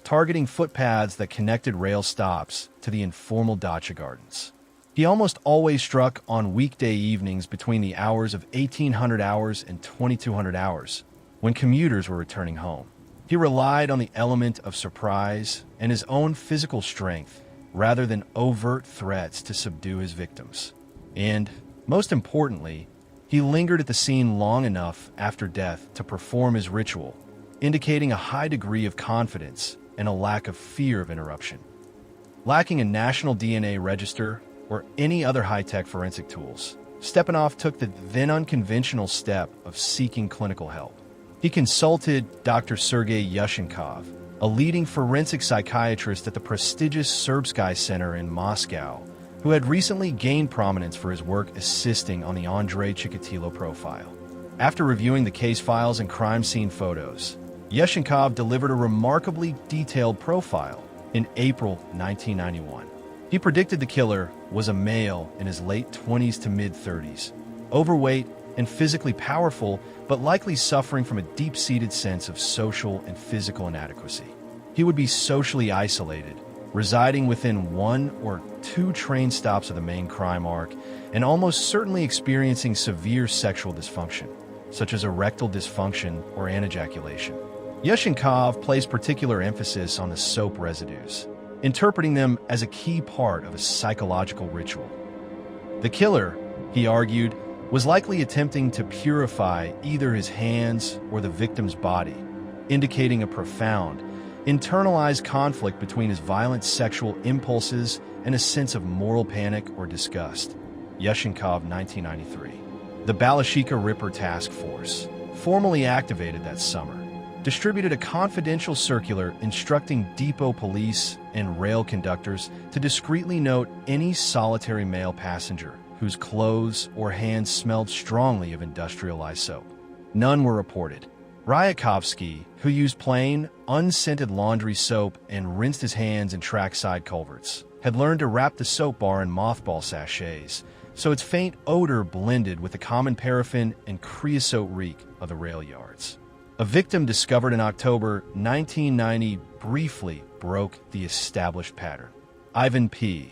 Speaker 1: targeting footpaths that connected rail stops to the informal dacha gardens. He almost always struck on weekday evenings between the hours of 1800 hours and 2200 hours, when commuters were returning home. He relied on the element of surprise and his own physical strength rather than overt threats to subdue his victims. And, most importantly, he lingered at the scene long enough after death to perform his ritual, indicating a high degree of confidence and a lack of fear of interruption. Lacking a national DNA register or any other high-tech forensic tools, Stepanov took the then unconventional step of seeking clinical help. He consulted Dr. Sergei Yushchenkov, a leading forensic psychiatrist at the prestigious Serbsky Center in Moscow, who had recently gained prominence for his work assisting on the Andrei Chikatilo profile. After reviewing the case files and crime scene photos, Yushchenkov delivered a remarkably detailed profile in April 1991. He predicted the killer was a male in his late 20s to mid-30s, overweight and physically powerful, but likely suffering from a deep-seated sense of social and physical inadequacy. He would be socially isolated, residing within 1 or 2 train stops of the main crime arc, and almost certainly experiencing severe sexual dysfunction, such as erectile dysfunction or anejaculation. Ryakhovsky placed particular emphasis on the soap residues, interpreting them as a key part of a psychological ritual. The killer, he argued, was likely attempting to purify either his hands or the victim's body, indicating a profound, internalized conflict between his violent sexual impulses and a sense of moral panic or disgust. Ryakhovsky, 1993. The Balashika Ripper Task Force, formally activated that summer, distributed a confidential circular instructing depot police and rail conductors to discreetly note any solitary male passenger whose clothes or hands smelled strongly of industrialized soap. None were reported. Ryakhovsky, who used plain, unscented laundry soap and rinsed his hands in trackside culverts, had learned to wrap the soap bar in mothball sachets, so its faint odor blended with the common paraffin and creosote reek of the rail yards. A victim discovered in October 1990 briefly broke the established pattern. Ivan P.,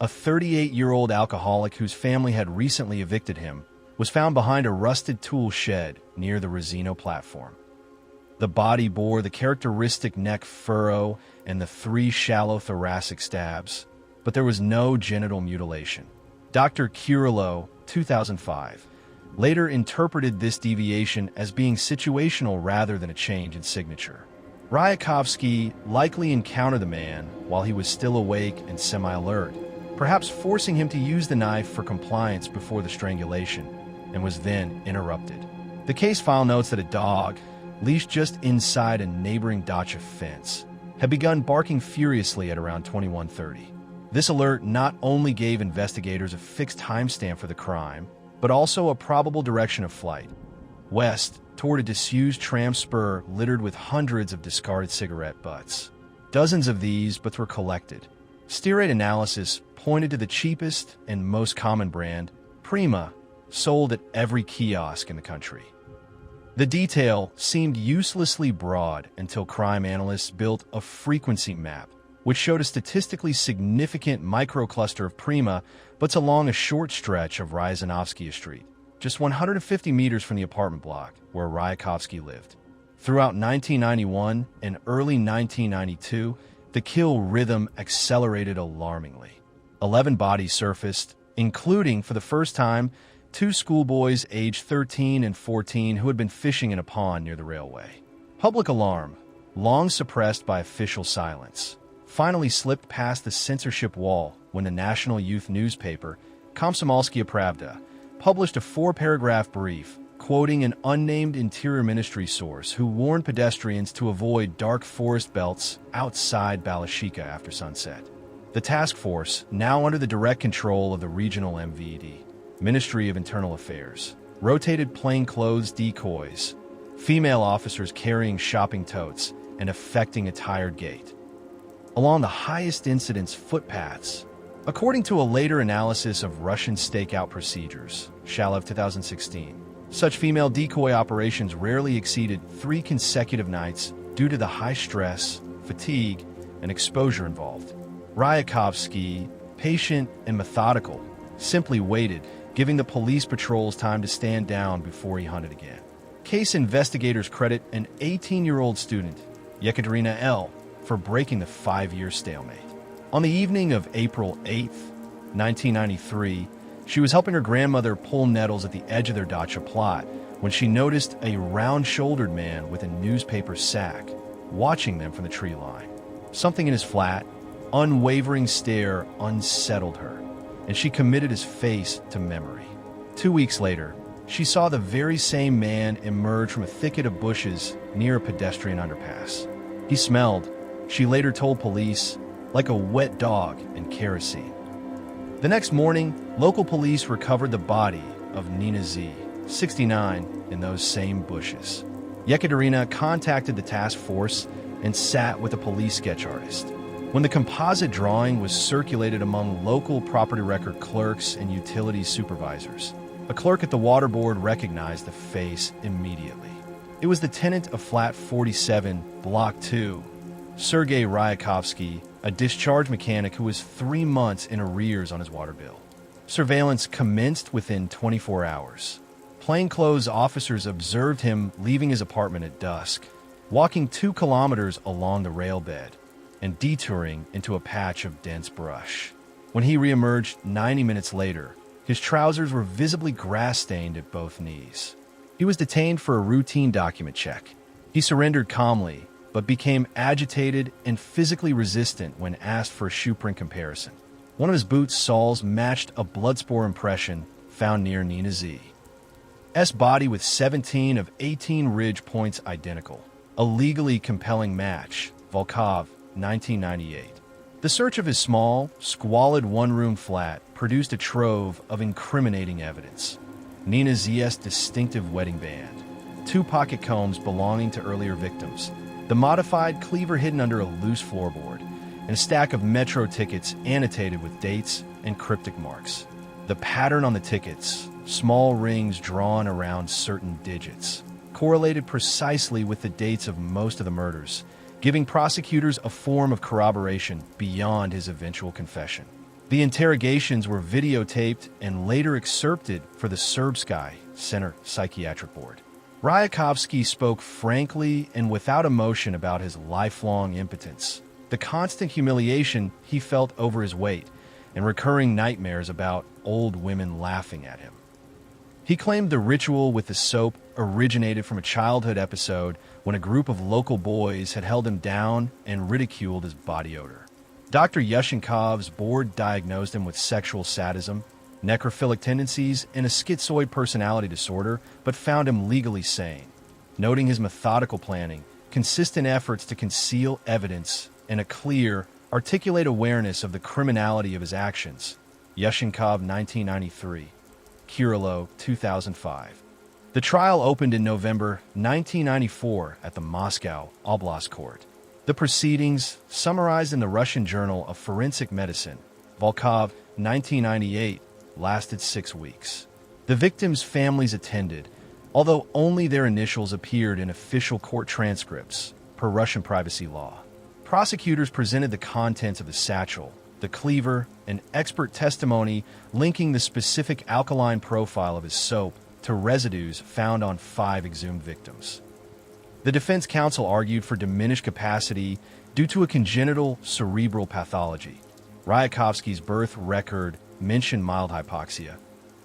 Speaker 1: a 38-year-old alcoholic whose family had recently evicted him, was found behind a rusted tool shed near the Rosino platform. The body bore the characteristic neck furrow and the 3 shallow thoracic stabs, but there was no genital mutilation. Dr. Kirillo, 2005, later interpreted this deviation as being situational rather than a change in signature. Ryakhovsky likely encountered the man while he was still awake and semi-alert, perhaps forcing him to use the knife for compliance before the strangulation, and was then interrupted. The case file notes that a dog, leashed just inside a neighboring dacha fence, had begun barking furiously at around 21:30. This alert not only gave investigators a fixed timestamp for the crime, but also a probable direction of flight, west toward a disused tram spur littered with hundreds of discarded cigarette butts. Dozens of these butts were collected. Steerate analysis pointed to the cheapest and most common brand, Prima, sold at every kiosk in the country. The detail seemed uselessly broad until crime analysts built a frequency map, which showed a statistically significant microcluster of Prima butts along a short stretch of Ryakhovsky Street, just 150 meters from the apartment block where Ryakhovsky lived. Throughout 1991 and early 1992, the kill rhythm accelerated alarmingly. 11 bodies surfaced, including, for the first time, 2 schoolboys aged 13 and 14 who had been fishing in a pond near the railway. Public alarm, long suppressed by official silence, finally slipped past the censorship wall when the national youth newspaper, Komsomolskaya Pravda, published a 4-paragraph brief quoting an unnamed Interior Ministry source who warned pedestrians to avoid dark forest belts outside Balashika after sunset. The task force, now under the direct control of the regional MVD, Ministry of Internal Affairs, rotated plainclothes decoys, female officers carrying shopping totes and affecting a tired gait, along the highest incidence footpaths. According to a later analysis of Russian stakeout procedures, Shalev 2016, such female decoy operations rarely exceeded 3 consecutive nights due to the high stress, fatigue, and exposure involved. Ryakhovsky, patient and methodical, simply waited, giving the police patrols time to stand down before he hunted again. Case investigators credit an 18-year-old student, Yekaterina L., for breaking the 5-year stalemate. On the evening of April 8, 1993, she was helping her grandmother pull nettles at the edge of their dacha plot when she noticed a round-shouldered man with a newspaper sack watching them from the tree line. Something in his flat, unwavering stare unsettled her, and she committed his face to memory. 2 weeks later, she saw the very same man emerge from a thicket of bushes near a pedestrian underpass. He smelled, she later told police, like a wet dog and kerosene. The next morning, local police recovered the body of Nina Z., 69, in those same bushes. Yekaterina contacted the task force and sat with a police sketch artist. When the composite drawing was circulated among local property record clerks and utility supervisors, a clerk at the water board recognized the face immediately. It was the tenant of flat 47, block 2, Sergei Ryakhovsky, a discharge mechanic who was 3 months in arrears on his water bill. Surveillance commenced within 24 hours. Plainclothes officers observed him leaving his apartment at dusk, walking 2 kilometers along the rail bed, and detouring into a patch of dense brush. When he reemerged 90 minutes later, his trousers were visibly grass-stained at both knees. He was detained for a routine document check. He surrendered calmly, but became agitated and physically resistant when asked for a shoe print comparison. One of his boot soles matched a bloodspore impression found near Nina Z's body with 17 of 18 ridge points identical. A legally compelling match, Volkov, 1998. The search of his small, squalid one-room flat produced a trove of incriminating evidence. Nina Z's distinctive wedding band, 2 pocket combs belonging to earlier victims, the modified cleaver hidden under a loose floorboard, and a stack of metro tickets annotated with dates and cryptic marks. The pattern on the tickets, small rings drawn around certain digits, correlated precisely with the dates of most of the murders, giving prosecutors a form of corroboration beyond his eventual confession. The interrogations were videotaped and later excerpted for the Serbsky Center Psychiatric Board. Ryakhovsky spoke frankly and without emotion about his lifelong impotence, the constant humiliation he felt over his weight, and recurring nightmares about old women laughing at him. He claimed the ritual with the soap originated from a childhood episode when a group of local boys had held him down and ridiculed his body odor. Dr. Yushchenkov's board diagnosed him with sexual sadism, necrophilic tendencies, and a schizoid personality disorder, but found him legally sane, noting his methodical planning, consistent efforts to conceal evidence, and a clear, articulate awareness of the criminality of his actions. Yushchenkov, 1993. Kirilo, 2005. The trial opened in November 1994 at the Moscow Oblast Court. The proceedings, summarized in the Russian Journal of Forensic Medicine, Volkov, 1998, lasted 6 weeks. The victims' families attended, although only their initials appeared in official court transcripts, per Russian privacy law. Prosecutors presented the contents of the satchel, the cleaver, and expert testimony linking the specific alkaline profile of his soap to residues found on 5 exhumed victims. The defense counsel argued for diminished capacity due to a congenital cerebral pathology. Ryakhovsky's birth record mentioned mild hypoxia,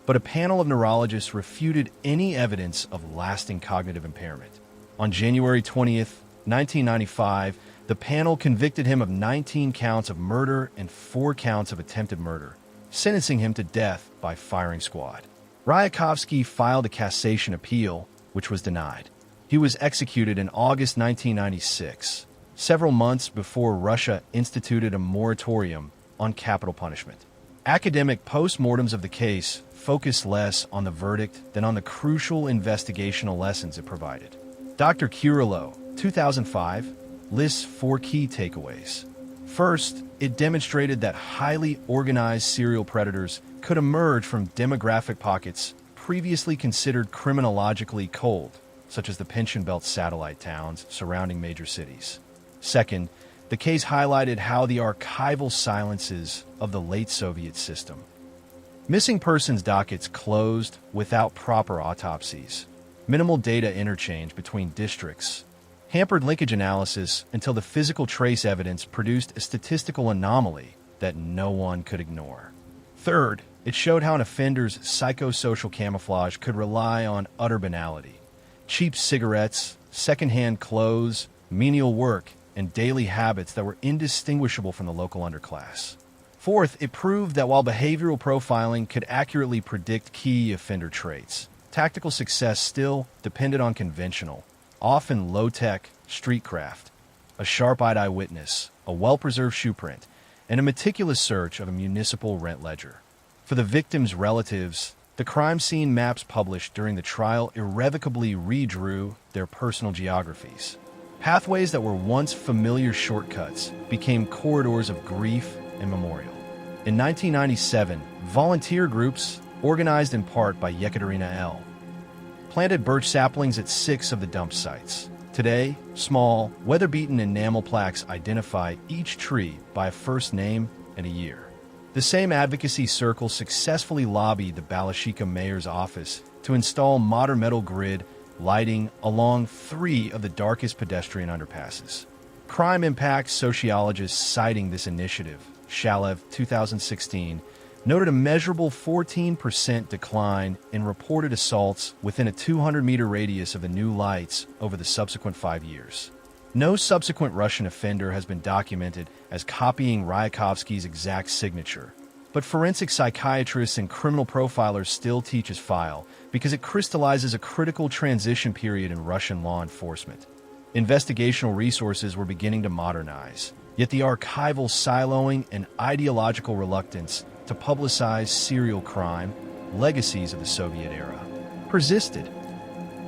Speaker 1: but a panel of neurologists refuted any evidence of lasting cognitive impairment. On January 20th, 1995, the panel convicted him of 19 counts of murder and 4 counts of attempted murder, sentencing him to death by firing squad. Ryakhovsky filed a cassation appeal, which was denied. He was executed in August 1996, several months before Russia instituted a moratorium on capital punishment. Academic postmortems of the case focused less on the verdict than on the crucial investigational lessons it provided. Dr. Kirilo, 2005, lists 4 key takeaways. First, it demonstrated that highly organized serial predators could emerge from demographic pockets previously considered criminologically cold, such as the Pension Belt satellite towns surrounding major cities. Second, the case highlighted how the archival silences of the late Soviet system. Missing persons dockets closed without proper autopsies. Minimal data interchange between districts hampered linkage analysis until the physical trace evidence produced a statistical anomaly that no one could ignore. Third, it showed how an offender's psychosocial camouflage could rely on utter banality. Cheap cigarettes, secondhand clothes, menial work, and daily habits that were indistinguishable from the local underclass. Fourth, it proved that while behavioral profiling could accurately predict key offender traits, tactical success still depended on conventional, often low-tech, streetcraft, a sharp-eyed eyewitness, a well-preserved shoe print, and a meticulous search of a municipal rent ledger. For the victims' relatives, the crime scene maps published during the trial irrevocably redrew their personal geographies. Pathways that were once familiar shortcuts became corridors of grief and memorial. In 1997, volunteer groups, organized in part by Yekaterina L., planted birch saplings at 6 of the dump sites. Today, small, weather-beaten enamel plaques identify each tree by a first name and a year. The same advocacy circle successfully lobbied the Balashika mayor's office to install modern metal grid lighting along 3 of the darkest pedestrian underpasses. Crime impact sociologists citing this initiative, Shalev 2016, noted a measurable 14% decline in reported assaults within a 200-meter radius of the new lights over the subsequent 5 years. No subsequent Russian offender has been documented as copying Ryakhovsky's exact signature, but forensic psychiatrists and criminal profilers still teach his file because it crystallizes a critical transition period in Russian law enforcement. Investigational resources were beginning to modernize, yet the archival siloing and ideological reluctance to publicize serial crime, legacies of the Soviet era, persisted.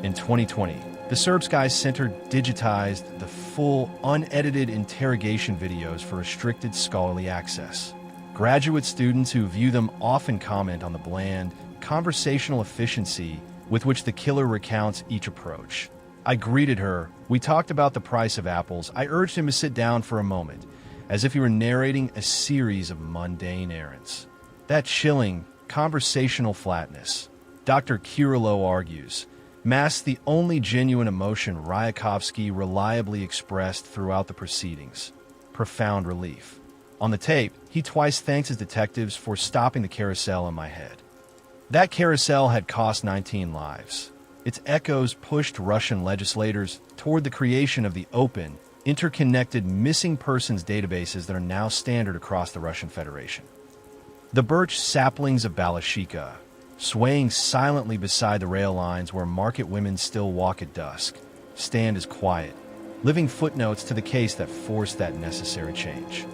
Speaker 1: In 2020, the Serbsky Center digitized the full, unedited interrogation videos for restricted scholarly access. Graduate students who view them often comment on the bland, conversational efficiency with which the killer recounts each approach. I greeted her. We talked about the price of apples. I urged him to sit down for a moment, as if he were narrating a series of mundane errands. That chilling, conversational flatness, Dr. Kirillov argues, masks the only genuine emotion Ryakhovsky reliably expressed throughout the proceedings: profound relief. On the tape, he twice thanks his detectives for stopping the carousel in my head. That carousel had cost 19 lives. Its echoes pushed Russian legislators toward the creation of the open, interconnected missing persons databases that are now standard across the Russian Federation. The birch saplings of Balashika, swaying silently beside the rail lines where market women still walk at dusk, stand as quiet, living footnotes to the case that forced that necessary change.